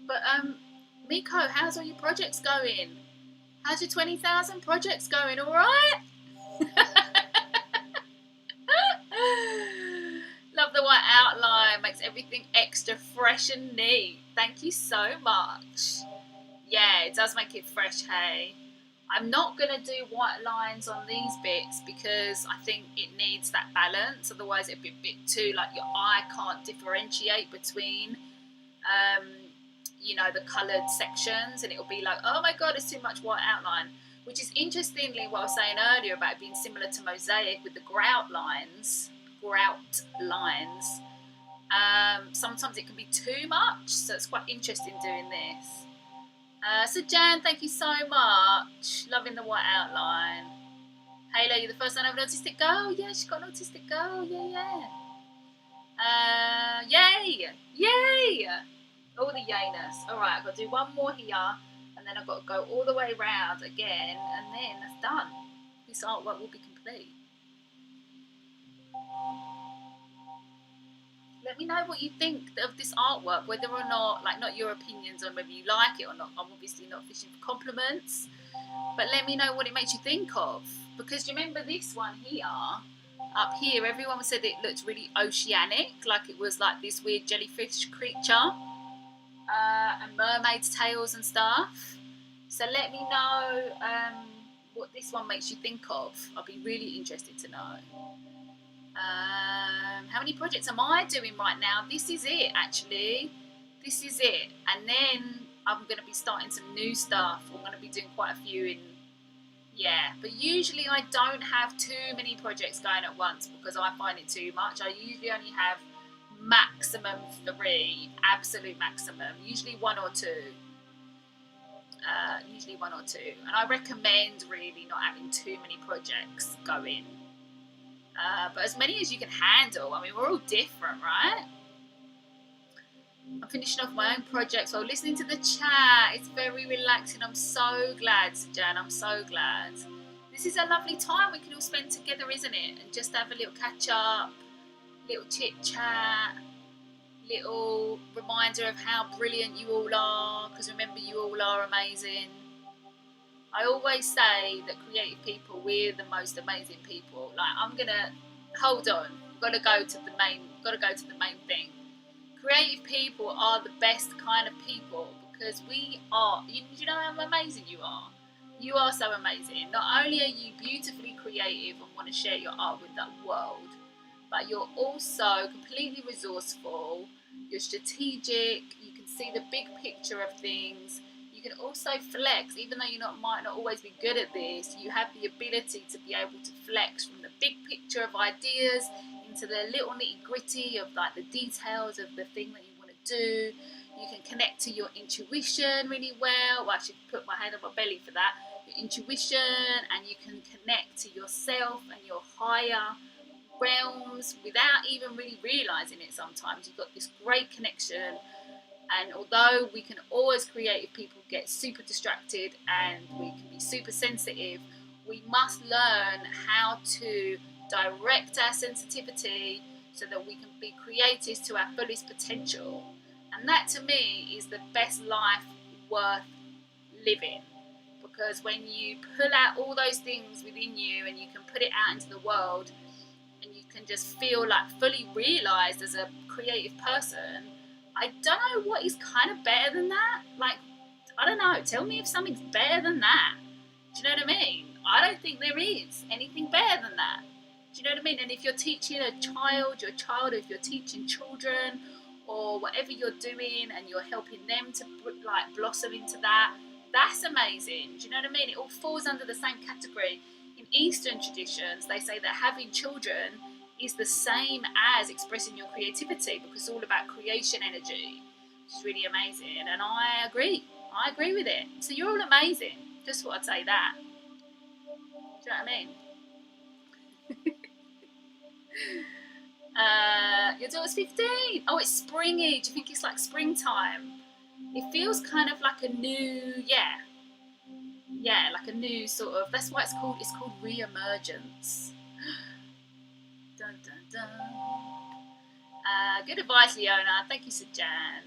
But Miko, how's all your projects going? How's your 20,000 projects going? All right? Love the white outline, makes everything extra fresh and neat. Thank you so much. Yeah, it does make it fresh, hey. I'm not going to do white lines on these bits because I think it needs that balance. Otherwise it'd be a bit too, like your eye can't differentiate between, you know, the coloured sections, and it'll be like, oh my god, it's too much white outline. Which is interestingly what I was saying earlier about it being similar to Mosaic with the grout lines. Sometimes it can be too much, so it's quite interesting doing this. So Jan, thank you so much. Loving the white outline. Halo, you're the first one to have an autistic girl. Yeah, she's got an autistic girl. Yeah. Yay! All the yayness. All right, I've got to do one more here, and then I've got to go all the way around again, and then that's done. This artwork will be complete. Let me know what you think of this artwork, whether or not, like, not your opinions on whether you like it or not. I'm obviously not fishing for compliments, but let me know what it makes you think of. Because you remember this one here, up here, everyone said it looked really oceanic, like it was like this weird jellyfish creature, and mermaids' tails and stuff. So let me know what this one makes you think of. I'll be really interested to know. How many projects am I doing right now? This is it, actually. This is it. And then I'm going to be starting some new stuff. I'm going to be doing quite a few in... Yeah, but usually I don't have too many projects going at once because I find it too much. I usually only have maximum 3, absolute maximum. Usually 1 or 2. And I recommend really not having too many projects going. But as many as you can handle. I mean, we're all different, right? I'm finishing off my own projects while listening to the chat. It's very relaxing. I'm so glad, Jan. I'm so glad. This is a lovely time we can all spend together, isn't it? And just have a little catch up, little chit chat, little reminder of how brilliant you all are. Because remember, you all are amazing. I always say that creative people, we're the most amazing people. Like, I'm gonna hold on. Got to go to the main thing. Creative people are the best kind of people because we are, you know how amazing you are? You are so amazing. Not only are you beautifully creative and want to share your art with that world, but you're also completely resourceful, you're strategic, you can see the big picture of things. You can also flex, even though might not always be good at this, you have the ability to be able to flex from the big picture of ideas into the little nitty gritty of like the details of the thing that you want to do. You can connect to your intuition really well. I should put my hand on my belly for that. Your intuition, and you can connect to yourself and your higher realms without even really realising it sometimes. You've got this great connection. And although we can always, creative people, get super distracted and we can be super sensitive, we must learn how to direct our sensitivity so that we can be creative to our fullest potential. And that, to me, is the best life worth living. Because when you pull out all those things within you and you can put it out into the world and you can just feel like fully realised as a creative person, I don't know what is kind of better than that. Like, I don't know. Tell me if something's better than that. Do you know what I mean? I don't think there is anything better than that. Do you know what I mean? And if you're teaching a child, if you're teaching children or whatever you're doing and you're helping them to like blossom into that, that's amazing. Do you know what I mean? It all falls under the same category. In Eastern traditions, they say that having children is the same as expressing your creativity, because it's all about creation energy, which is really amazing. And I agree with it. So you're all amazing. Just thought I'd say that. Do you know what I mean? Your daughter's 15. Oh, it's springy. Do you think it's like springtime? It feels kind of like a new, like a new sort of, that's why it's called re-emergence. Dun, dun, dun. Good advice, Leona. Thank you, Sajan.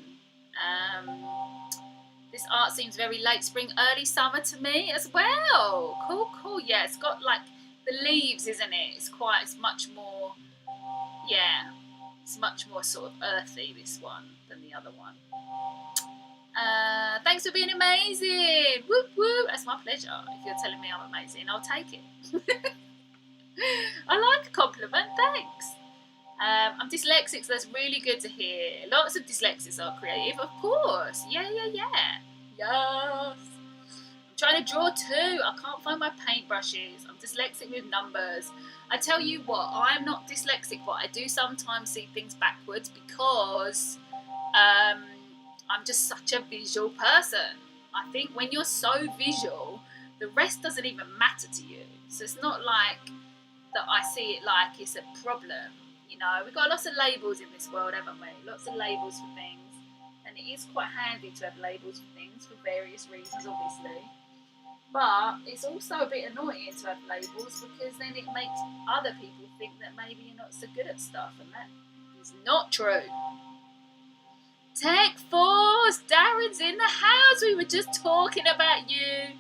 This art seems very late spring, early summer to me as well. Cool. Yeah, it's got like the leaves, isn't it? It's much more, it's much more sort of earthy, this one, than the other one. Thanks for being amazing. Whoop whoop. That's my pleasure. If you're telling me I'm amazing, I'll take it. I like a compliment, thanks. I'm dyslexic, so that's really good to hear. Lots of dyslexics are creative, of course. Yeah. Yes. I'm trying to draw too. I can't find my paintbrushes. I'm dyslexic with numbers. I tell you what, I'm not dyslexic, but I do sometimes see things backwards because I'm just such a visual person. I think when you're so visual, the rest doesn't even matter to you. So it's not like that I see it like it's a problem. You know, we've got lots of labels in this world, haven't we? Lots of labels for things. And it is quite handy to have labels for things for various reasons, obviously. But it's also a bit annoying to have labels because then it makes other people think that maybe you're not so good at stuff, and that is not true. Tech Force, Darren's in the house. We were just talking about you.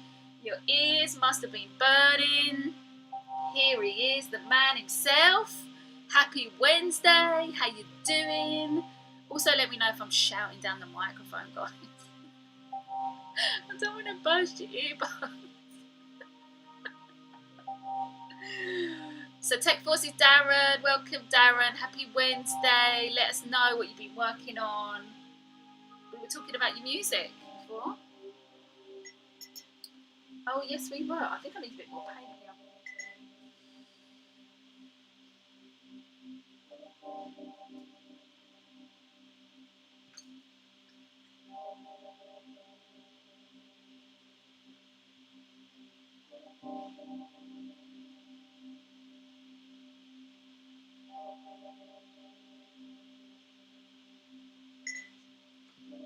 Your ears must have been burning. Here he is, the man himself. Happy Wednesday. How you doing? Also, let me know if I'm shouting down the microphone, guys. I don't want to burst your earbuds. So Tech Force is Darren. Welcome, Darren. Happy Wednesday. Let us know what you've been working on. We were talking about your music before. Oh, yes, we were. I think I need a bit more paint here.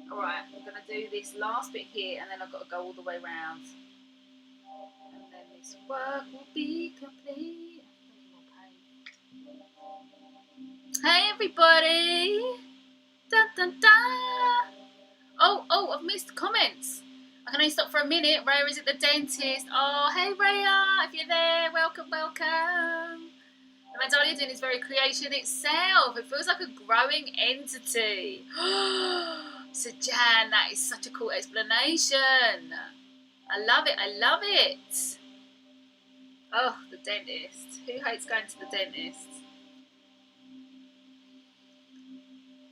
Alright, I'm going to do this last bit here and then I've got to go all the way around. And then this work will be complete. Hey everybody! Dun dun dun! Oh, I've missed comments. I can only stop for a minute. Rhea is at the dentist. Oh, hey Rhea, if you're there, welcome. The Mandala you're doing is very creation itself. It feels like a growing entity. So Jan, that is such a cool explanation. I love it, I love it. Oh, the dentist. Who hates going to the dentist?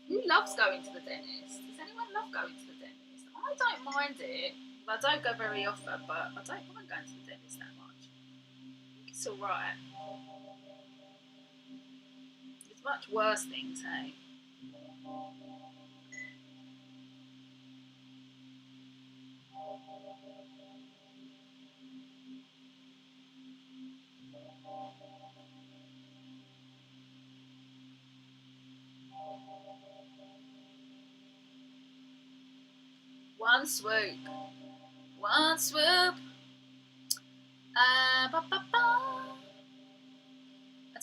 Who loves going to the dentist? Does anyone love going to the dentist? I don't mind it. I don't go very often, but I don't mind going to the dentist that much. I think it's alright. There's much worse things, hey? One swoop. One swoop. Ba, ba, ba. I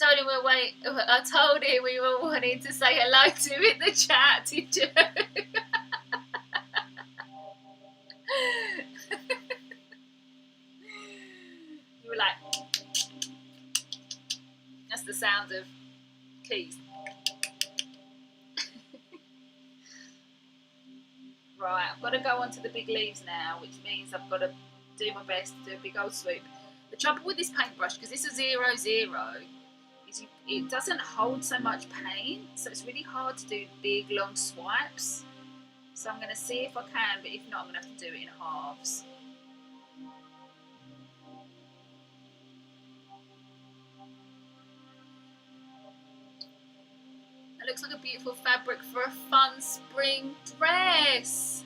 told him we were wanting to say hello to him in the chat, did you? You were like, that's the sound of keys. Right, I've got to go on to the big leaves now, which means I've got to do my best to do a big old swoop. The trouble with this paintbrush, because this is 0, 0, is it doesn't hold so much paint, so it's really hard to do big long swipes. So I'm going to see if I can, but if not, I'm going to have to do it in halves. It looks like a beautiful fabric for a fun spring dress.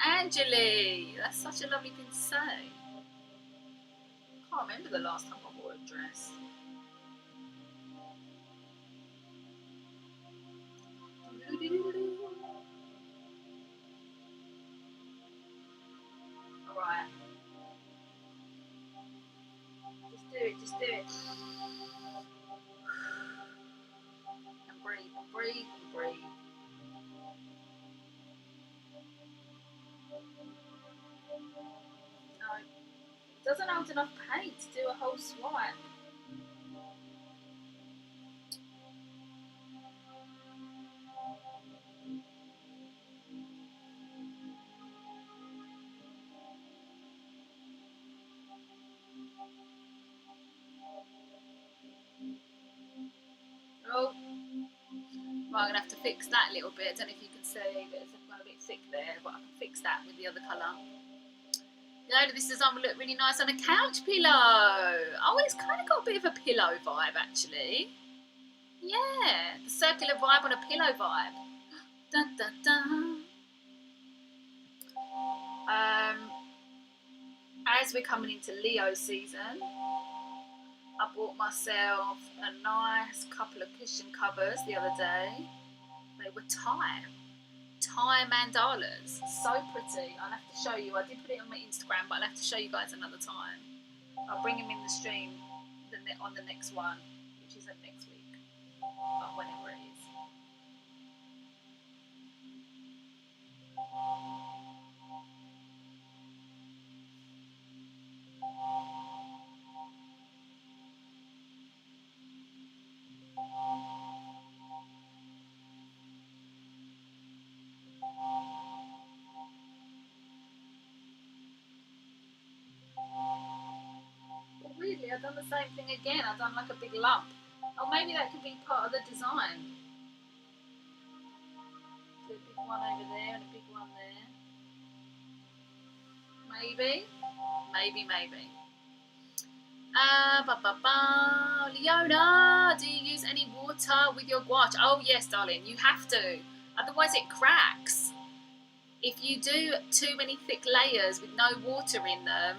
Angeli, that's such a lovely thing to say. I can't remember the last time I wore a dress. Alright. Just do it, just do it. And breathe, and breathe, and breathe. No, it doesn't hold enough paint to do a whole swipe. Oh, well, I'm going to have to fix that a little bit. I don't know if you can see, there's a bit thick there, but I can fix that with the other colour. Leona, this design will look really nice on a couch pillow. Oh, it's kind of got a bit of a pillow vibe, actually. Yeah, the circular vibe on a pillow vibe. Dun, dun, dun. As we're coming into Leo season, I bought myself a nice couple of cushion covers the other day. They were Thai mandalas. So pretty. I'll have to show you. I did put it on my Instagram, but I'll have to show you guys another time. I'll bring them in the stream on the next one, which isn't next week, but whenever it is. Well, weirdly, I've done the same thing again. I've done like a big lump. Oh, maybe that could be part of the design. Do a big one over there and a big one there. Maybe. Leona, do you use any water with your gouache? Oh yes, darling, you have to. Otherwise it cracks. If you do too many thick layers with no water in them,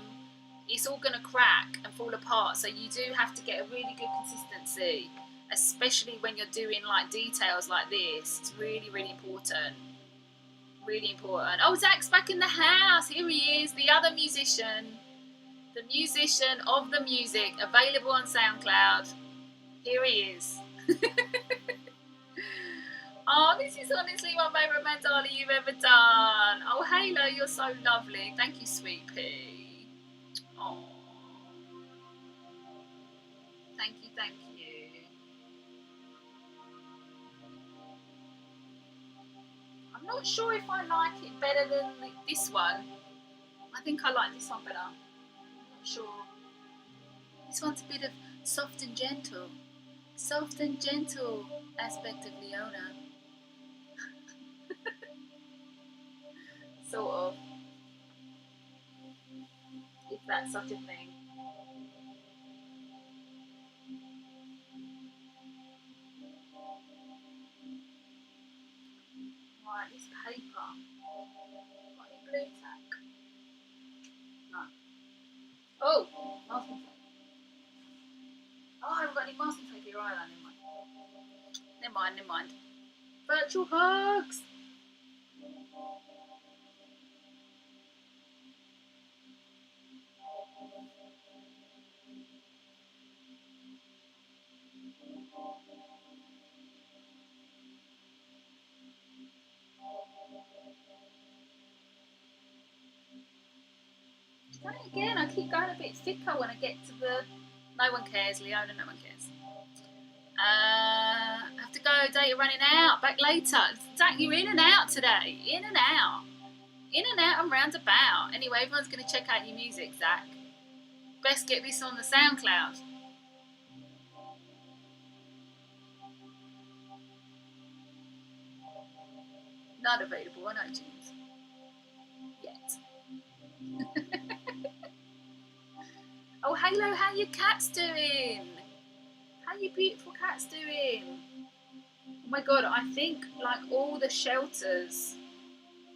it's all going to crack and fall apart. So you do have to get a really good consistency, especially when you're doing like details like this. It's really, really important. Really important. Oh, Zach's back in the house. Here he is, the other musician. The musician of the music, available on SoundCloud. Here he is. Oh, this is honestly my favourite mandala you've ever done. Oh, Halo, you're so lovely. Thank you, sweet pea. Oh. Thank you, thank you. I'm I'm not sure if I like it better than this one. I think I like this one better. I'm not sure. This one's a bit of soft and gentle. Soft and gentle aspect of Leona. Sort of. If that's such a thing. Right, this paper. Got any blue tack? No. Oh, masking tape. Oh, I haven't got any masking tape here either. Never mind. Never mind. Virtual hugs. Done it again. I keep going a bit thicker when I get to the. No one cares, Leona. No one cares. I have to go. Data running out. Back later. Zach, you're in and out today. In and out. In and out and roundabout. Anyway, everyone's going to check out your music, Zach. Best get this on the SoundCloud. Not available on iTunes. Yet. Oh, Halo, how your cats doing? How your beautiful cats doing? Oh my god, I think like all the shelters,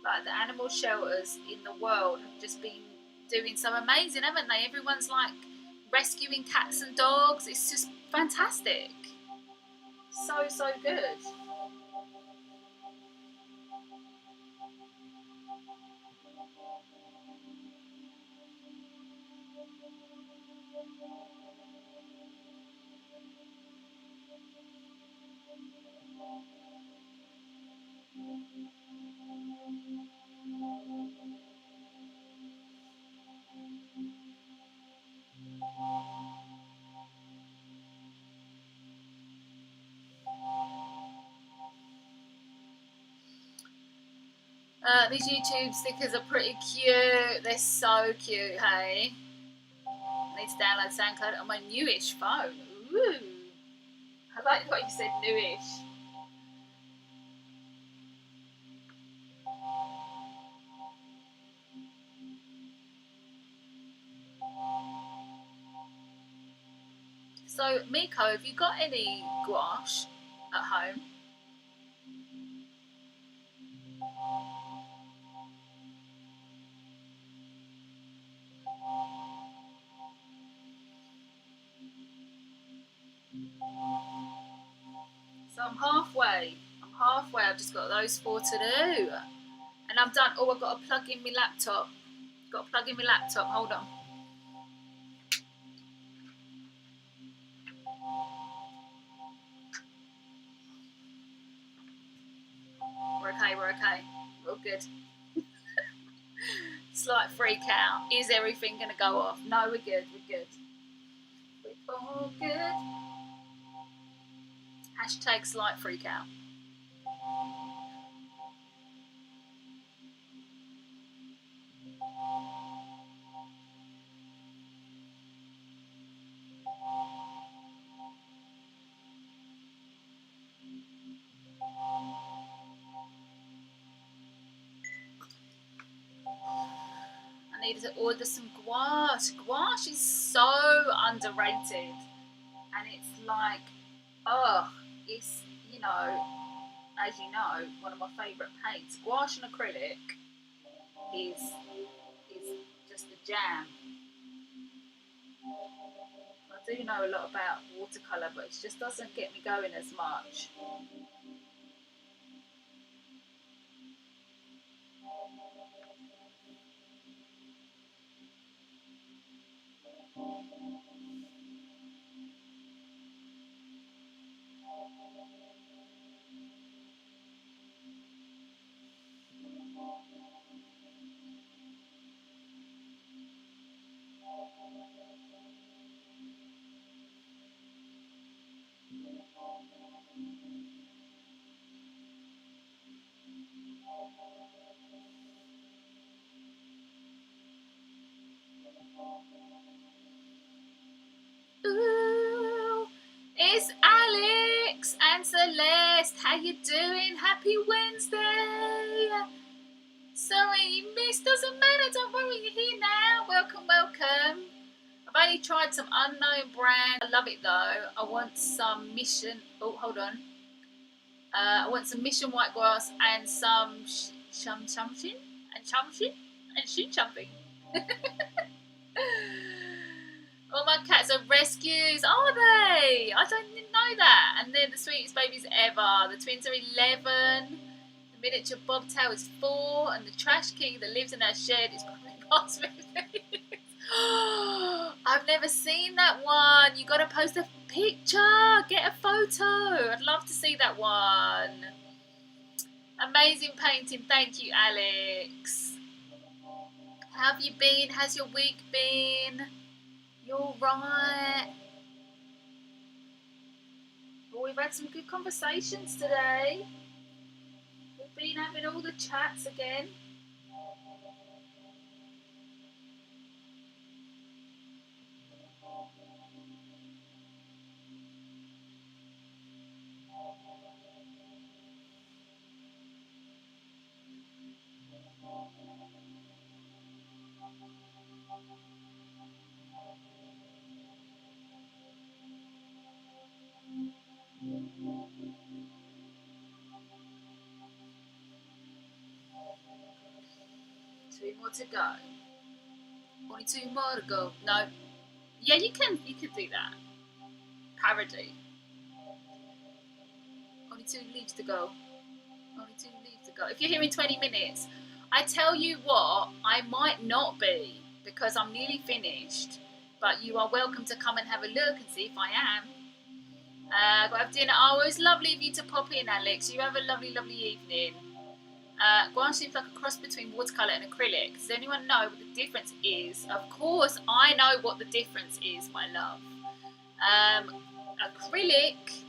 like the animal shelters in the world have just been doing some amazing, haven't they? Everyone's like rescuing cats and dogs. It's just fantastic. So good. These YouTube stickers are pretty cute. They're so cute, hey? I need to download SoundCloud on my newish phone. Ooh. I like what you said, newish. So, Miko, have you got any gouache at home? So I'm halfway. I've just got those 4 to do. And I'm done. Oh, I've got to plug in my laptop. Hold on. We're okay. We're all good. Slight freak out. Is everything going to go off? No, we're good. We're all good. Hashtag slight freak out. I needed to order some gouache. Gouache is so underrated. And it's like, it's, as you know, one of my favourite paints. Gouache and acrylic is just a jam. I do know a lot about watercolour, but it just doesn't get me going as much. how you doing? Happy Wednesday. Sorry you missed, doesn't matter, don't worry, you're here now. Welcome, welcome. I've only tried some unknown brand. I love it though. I want some Mission, oh hold on. I want some Mission white grass and some chamshin and shin chumping. All my cats are rescues, are they? I don't even know that. And they're the sweetest babies ever. The twins are 11. The miniature bobtail is 4. And the trash king that lives in our shed is probably past 15. I've never seen that one. You got to post a picture. Get a photo. I'd love to see that one. Amazing painting. Thank you, Alex. How have you been? How's your week been? You're right. Well, we've had some good conversations today. We've been having all the chats again. Two more to go. Only 2 more to go. No. Yeah, you can do that. Parody. Only 2 leaves to go. Only 2 leaves to go. If you're here in 20 minutes, I tell you what, I might not be because I'm nearly finished. But you are welcome to come and have a look and see if I am. Got to have dinner. Oh, it was lovely of you to pop in, Alex. You have a lovely, lovely evening. Gouache seems like a cross between watercolour and acrylic. Does anyone know what the difference is? Of course, I know what the difference is, my love. Acrylic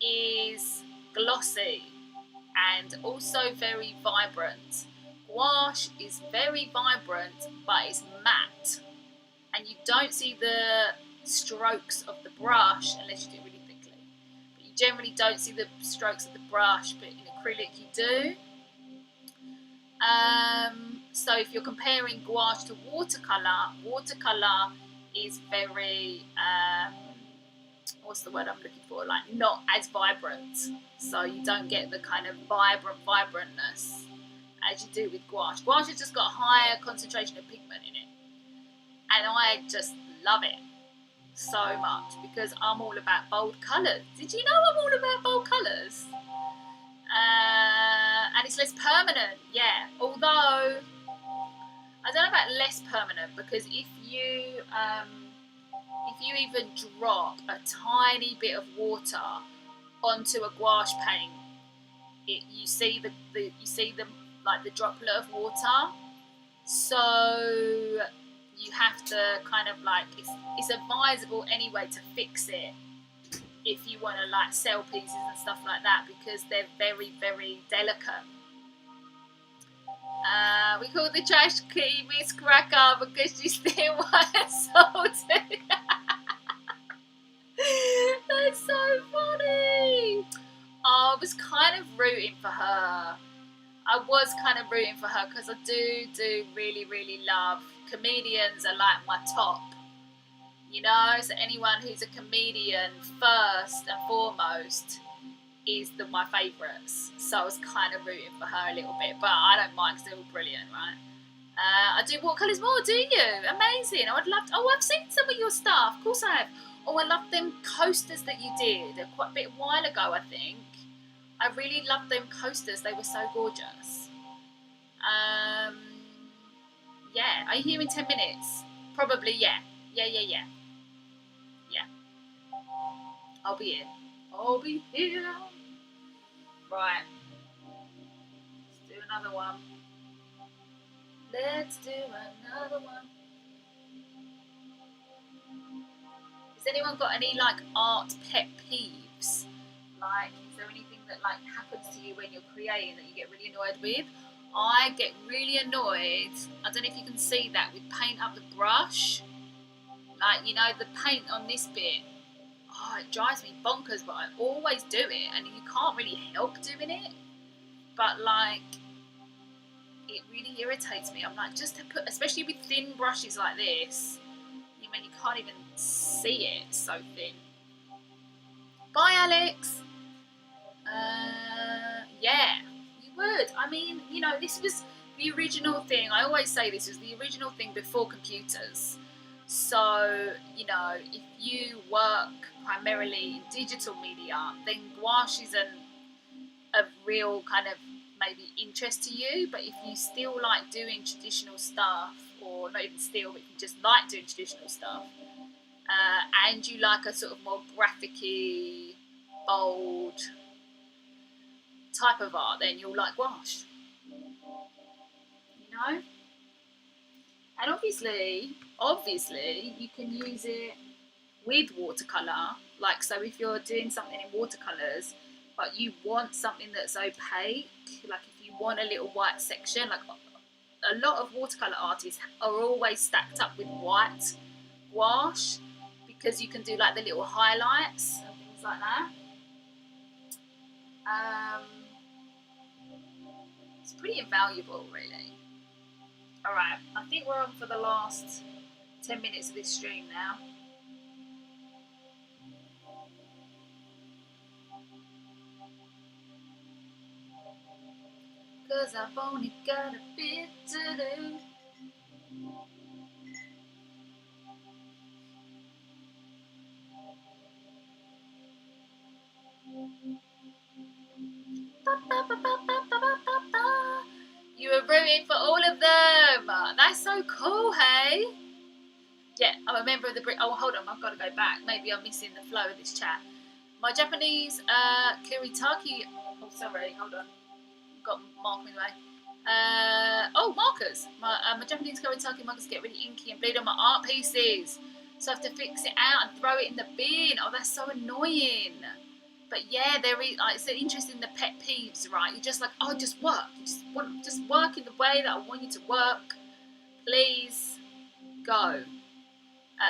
is glossy and also very vibrant. Gouache is very vibrant, but it's matte. And you don't see the strokes of the brush unless you do it really thickly. But you generally don't see the strokes of the brush, but in acrylic you do. So if you're comparing gouache to watercolour is very, what's the word I'm looking for? Like not as vibrant. So you don't get the kind of vibrantness as you do with gouache. Gouache has just got a higher concentration of pigment in it. And I just love it so much because I'm all about bold colours. Did you know I'm all about bold colours? And it's less permanent, yeah. Although I don't know about less permanent because if you even drop a tiny bit of water onto a gouache paint, you see the droplet of water. So you have to kind of like it's advisable anyway to fix it if you want to like sell pieces and stuff like that because they're very, very delicate. We call the trash key Miss Cracker because she still was salty. That's so funny. I was kind of rooting for her. Because I do really, really love comedians are like my top. You know, so anyone who's a comedian first and foremost is my favourites. So I was kind of rooting for her a little bit, but I don't mind because they're all brilliant, right? I do watercolours more, do you? Amazing. I would love to. Oh, I've seen some of your stuff. Of course I have. Oh, I love them coasters that you did quite a bit while ago, I think. I really loved them coasters. They were so gorgeous. Yeah. Are you here in 10 minutes? Probably, yeah. Yeah. I'll be here. Right. Let's do another one. Has anyone got any like art pet peeves? Like, is there anything that like happens to you when you're creating that you get really annoyed with? I get really annoyed. I don't know if you can see that with paint up the brush. Like, you know, the paint on this bit. Oh, it drives me bonkers, but I always do it, and you can't really help doing it. But like, it really irritates me. I'm like, just to put, especially with thin brushes like this, you mean you can't even see it, it's so thin. Bye, Alex. Yeah, you would. I mean, you know, this was the original thing. I always say this was the original thing before computers. So, you know, if you work primarily in digital media, then gouache isn't a real kind of maybe interest to you. But if you still like doing traditional stuff, or not even still, but you just like doing traditional stuff, and you like a sort of more graphic-y, bold type of art, then you'll like gouache, you know. And obviously you can use it with watercolor. Like, so if you're doing something in watercolors but you want something that's opaque, like if you want a little white section, like a lot of watercolor artists are always stacked up with white gouache, because you can do like the little highlights and things like that. It's pretty invaluable, really. Alright, I think we're on for the last 10 minutes of this stream now. Cause I've only got a bit to do. You were rooting for all of them. That's so cool, hey? Yeah, I'm a member of the Brit. Oh, hold on, I've got to go back. Maybe I'm missing the flow of this chat. My Japanese Kuritake. Oh, sorry, hold on. Got marking away. Oh, markers. My Japanese Kuritake markers get really inky and bleed on my art pieces, so I have to fix it out and throw it in the bin. Oh, that's so annoying. But yeah, there is. It's interesting, the pet peeves, right? You're just like, oh, just work. Just work in the way that I want you to work. Please go.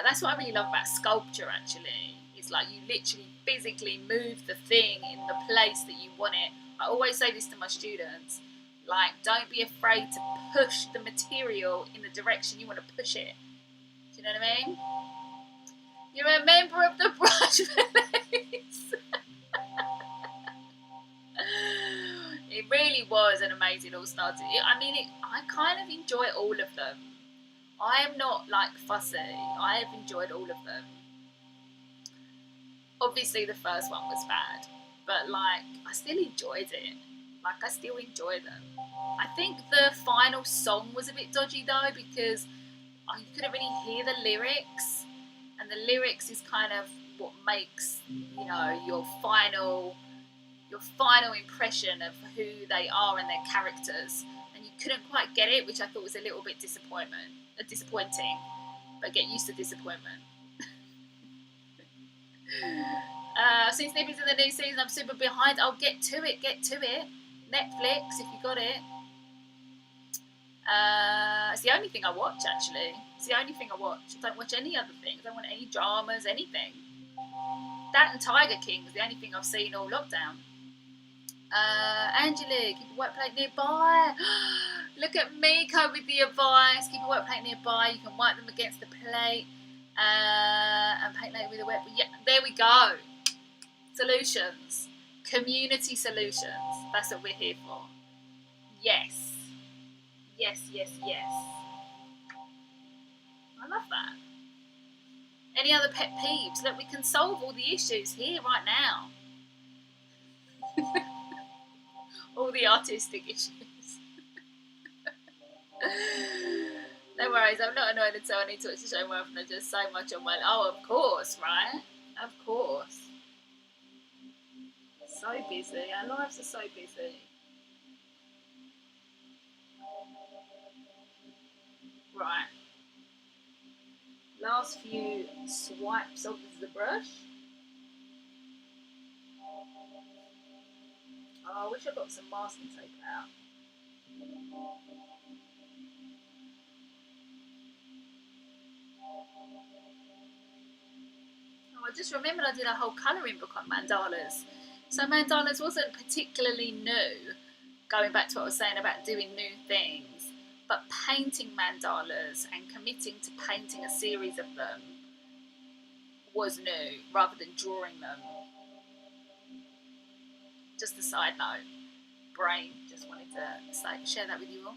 That's what I really love about sculpture. Actually, it's like you literally physically move the thing in the place that you want it. I always say this to my students, like, don't be afraid to push the material in the direction you want to push it. Do you know what I mean? You're a member of the brush police. It really was an amazing all-star team. I mean, I kind of enjoy all of them. I am not like fussy. I have enjoyed all of them. Obviously, the first one was bad, but like, I still enjoyed it. Like, I still enjoy them. I think the final song was a bit dodgy though, because you couldn't really hear the lyrics, and the lyrics is kind of what makes, you know, your final impression of who they are and their characters, and you couldn't quite get it, which I thought was a little bit disappointing. But get used to disappointment. I've seen snippets of the new season. I'm super behind. I'll get to it. Netflix, if you got it. It's the only thing I watch, actually. It's the only thing I watch. I don't watch any other things. I don't want any dramas, anything. That and Tiger King was the only thing I've seen all lockdown. Angelique, keep a wet plate nearby. Look at Miko with the advice. Keep a wet plate nearby. You can wipe them against the plate and paint later with a wet. Yeah, there we go. Solutions. Community solutions. That's what we're here for. Yes. Yes. I love that. Any other pet peeves? Look, we can solve all the issues here right now. All the artistic issues. No worries, I'm not annoyed at all. I need to watch the show more often. There's just so much on my... Oh, of course, right? Of course. So busy. Our lives are so busy. Right. Last few swipes of the brush. Oh, I wish I got some masking tape out. Oh, I just remembered I did a whole colouring book on mandalas. So mandalas wasn't particularly new, going back to what I was saying about doing new things, but painting mandalas and committing to painting a series of them was new rather than drawing them. Just a side note, brain, just wanted to share that with you all.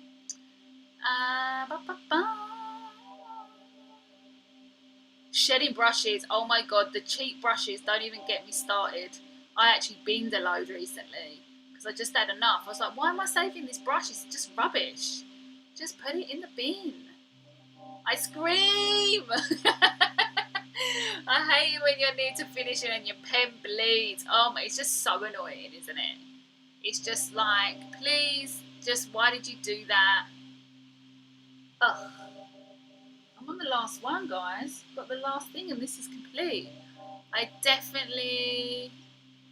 Shedding brushes, oh my god, the cheap brushes, don't even get me started. I actually binned a load recently because I just had enough. I was like, why am I saving this brush? It's just rubbish. Just put it in the bin. I scream! I hate it when you're near to finishing and your pen bleeds. Oh my, it's just so annoying, isn't it? It's just like, please, just why did you do that? Ugh. I'm on the last one, guys. Got the last thing and this is complete.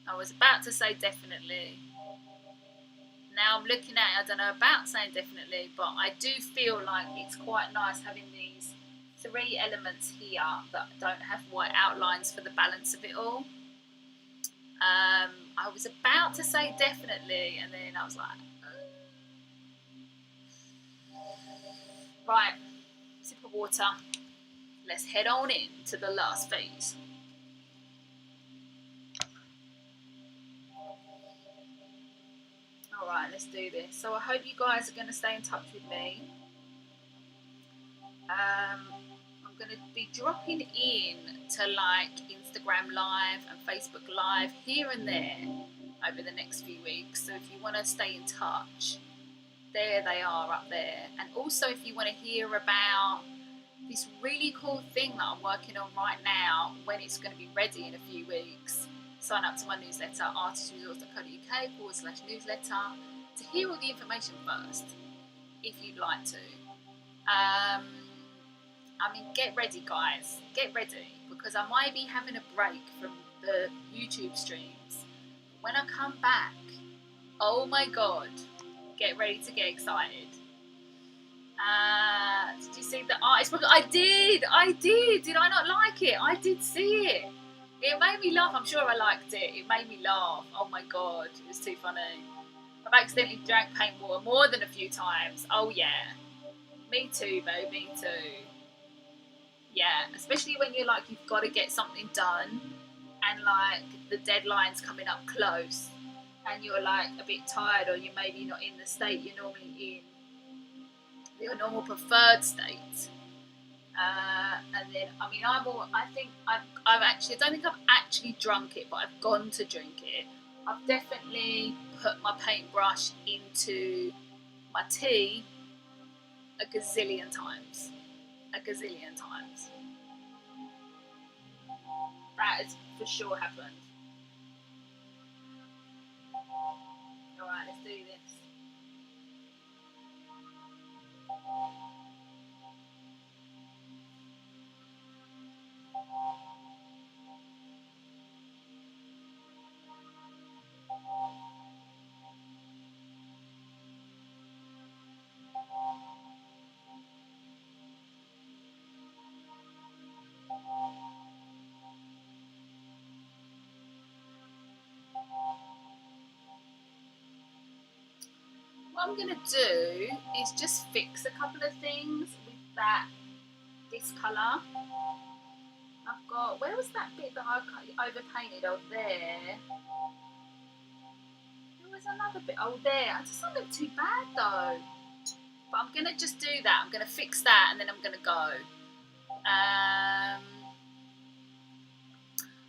I was about to say definitely. Now I'm looking at it, I don't know about saying definitely, but I do feel like it's quite nice having these 3 elements here that don't have white outlines for the balance of it all. I was about to say definitely, and then I was like, right, sip of water. Let's head on in to the last phase. Alright, let's do this. So I hope you guys are going to stay in touch with me. I'm going to be dropping in to like Instagram Live and Facebook Live here and there over the next few weeks. So if you want to stay in touch, there they are up there. And also if you want to hear about this really cool thing that I'm working on right now, when it's going to be ready in a few weeks, sign up to my newsletter, artistresorts.co.uk/newsletter, to hear all the information first, if you'd like to. I mean, get ready, guys. Get ready, because I might be having a break from the YouTube streams. When I come back, oh my god, get ready to get excited. Did you see the artist book? I did. Did I not like it? I did see it. It made me laugh. I'm sure I liked it. It made me laugh. Oh my god, it was too funny. I've accidentally drank paint water more than a few times. Oh yeah. Me too, babe. Me too. Yeah, especially when you're like, you've got to get something done and like the deadline's coming up close and you're like a bit tired, or you're maybe not in the state you're normally in, your normal preferred state. And then, I mean, I don't think I've actually drunk it, but I've gone to drink it. I've definitely put my paintbrush into my tea a gazillion times. That has for sure happened. Alright, let's do this. What I'm going to do is just fix a couple of things with this colour. I've got, where was that bit that I overpainted? Oh, there. There was another bit, oh there. It doesn't look too bad though. But I'm going to just do that. I'm going to fix that and then I'm going to go.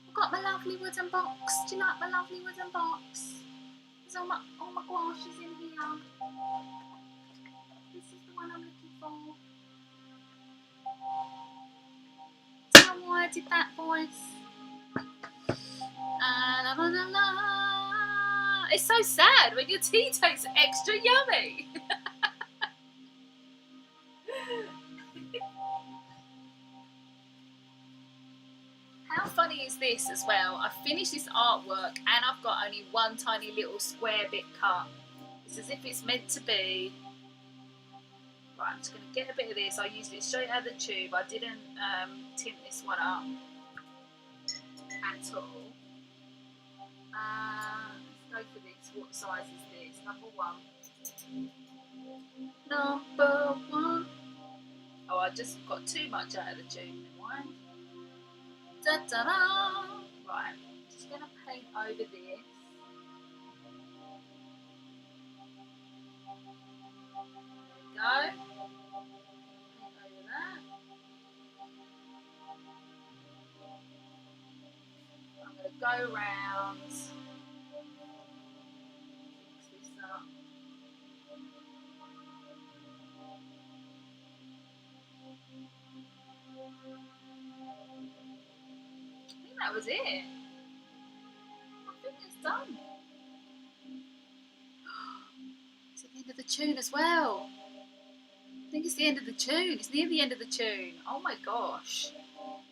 I've got my lovely wooden box. Do you like my lovely wooden box? There's all my gouaches in here. This is the one I'm looking for. Tell me why I did that voice. La, la, la, la. It's so sad when your tea tastes extra yummy. How funny is this as well? I've finished this artwork and I've got only one tiny little square bit cut. It's as if it's meant to be. Right, I'm just going to get a bit of this. I used it straight out of the tube. I didn't tint this one up. at all. Let's go for this. What size is this? Number 1. Number 1. Oh, I just got too much out of the tune. Why? Da da da. Right. Just gonna paint over this. There we go. Paint over that. I'm gonna go round. Fix this up. I think that was it. I think it's done. It's at the end of the tune as well. I think it's the end of the tune. It's near the end of the tune. Oh my gosh.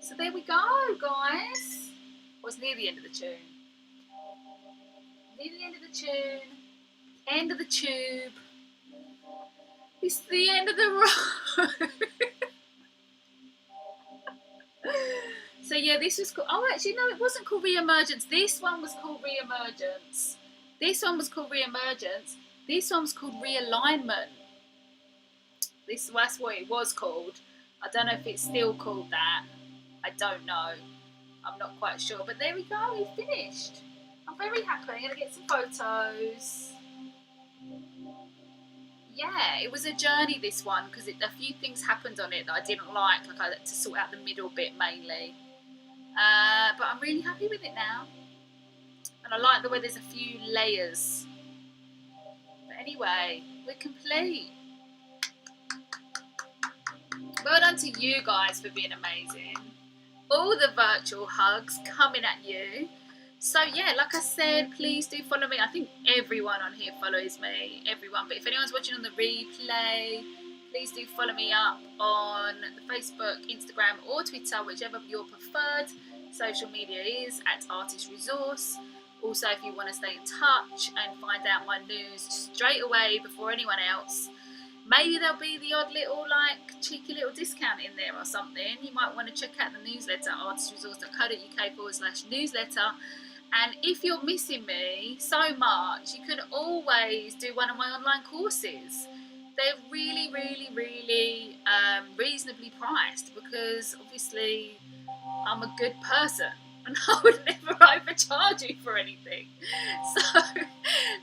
So there we go, guys. Well, it's near the end of the tune. Near the end of the tune. End of the tube. It's the end of the road. So yeah, this was called, oh actually no, it wasn't called Re-Emergence. This one was called Re-Emergence. This one was called Re-Emergence. This one was called Realignment. That's what it was called. I don't know if it's still called that. I don't know. I'm not quite sure. But there we go, we finished. I'm very happy. I'm going to get some photos. Yeah, it was a journey, this one, because a few things happened on it that I didn't like I had to sort out the middle bit mainly. But I'm really happy with it now. And I like the way there's a few layers. But anyway, we're complete. Well done to you guys for being amazing. All the virtual hugs coming at you. So yeah, like I said, please do follow me. I think everyone on here follows me, everyone. But if anyone's watching on the replay, please do follow me up on Facebook, Instagram or Twitter, whichever your preferred social media is, at Artist Resource. Also, if you want to stay in touch and find out my news straight away before anyone else, maybe there'll be the odd little cheeky little discount in there or something. You might want to check out the newsletter, artistresource.co.uk/newsletter. And if you're missing me so much, you can always do one of my online courses. They're really, really, really reasonably priced, because obviously I'm a good person and I would never overcharge you for anything. So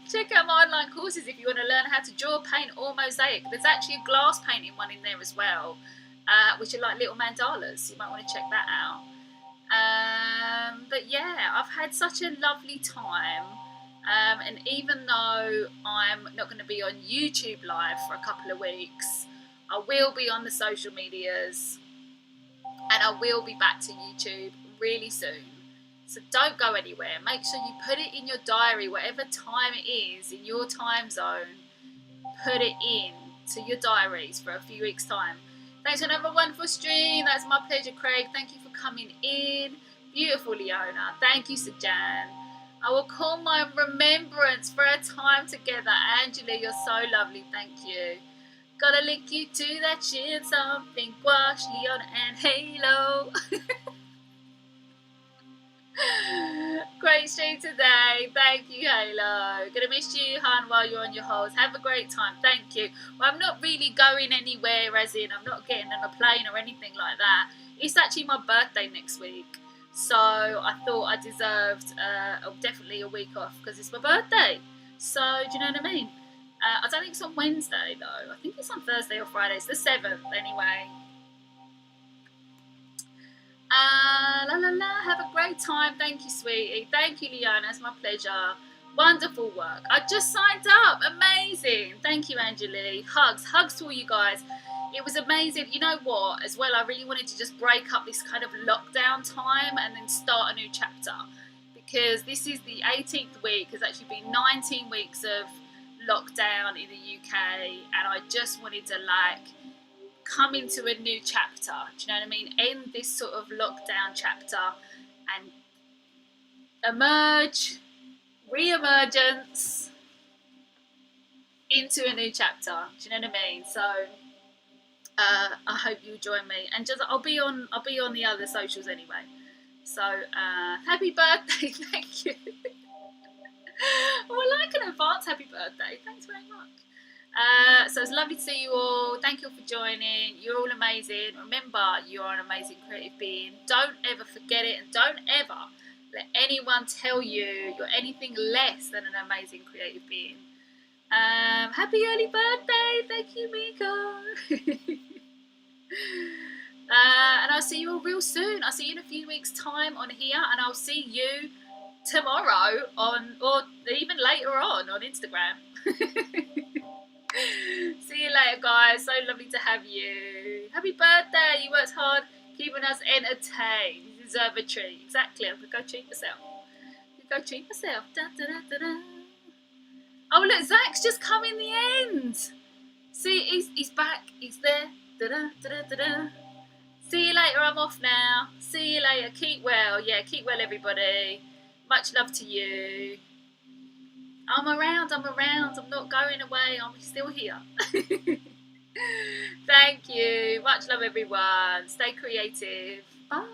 check out my online courses if you want to learn how to draw, paint or mosaic. There's actually a glass painting one in there as well, which are like little mandalas. You might want to check that out. But yeah, I've had such a lovely time. And even though I'm not going to be on YouTube live for a couple of weeks, I will be on the social medias and I will be back to YouTube really soon. So don't go anywhere. Make sure you put it in your diary, whatever time it is in your time zone, put it in to your diaries for a few weeks' time. Thanks for another wonderful stream. That's my pleasure, Craig. Thank you for coming in. Beautiful, Leona. Thank you, Sajan. I will call my remembrance for our time together. Angela, you're so lovely. Thank you. Gotta link you to that shit. Something. Gouache, Leona, and Halo. Great stream today. Thank you, Halo. Gonna miss you, Han, while you're on your holds. Have a great time. Thank you. Well, I'm not really going anywhere, as in I'm not getting on a plane or anything like that. It's actually my birthday next week, so I thought I deserved definitely a week off because it's my birthday. So do you know what I mean? I don't think it's on Wednesday though. I think it's on Thursday or Friday. It's the 7th anyway. La la la, have a great time. Thank you, sweetie. Thank you, Leona. It's my pleasure. Wonderful work. I just signed up. Amazing. Thank you, Angeli. Hugs to all you guys. It was amazing. You know what, as well, I really wanted to just break up this kind of lockdown time and then start a new chapter, because this is the 18th week. There's actually been 19 weeks of lockdown in the UK, and I just wanted to come into a new chapter, do you know what I mean? End this sort of lockdown chapter and emerge, re-emergence into a new chapter, do you know what I mean? So I hope you join me, and just I'll be on the other socials anyway. So, happy birthday, thank you. Well, like an advance happy birthday. Thanks very much. So it's lovely to see you all. Thank you all for joining. You're all amazing. Remember, you're an amazing creative being. Don't ever forget it, and don't ever let anyone tell you you're anything less than an amazing creative being. Happy early birthday. Thank you, Miko. And I'll see you all real soon. I'll see you in a few weeks' time on here, and I'll see you tomorrow on, or even later on Instagram. See you later, guys. So lovely to have you. Happy birthday. You worked hard keeping us entertained. You deserve a treat. Exactly. I'm going to go treat myself. Go treat myself. Da, da, da, da, da. Oh, look, Zach's just come in the end. See, he's back. He's there. Da, da, da, da, da. See you later. I'm off now. See you later. Keep well. Yeah, keep well, everybody. Much love to you. I'm around. I'm not going away. I'm still here. Thank you. Much love, everyone. Stay creative. Bye.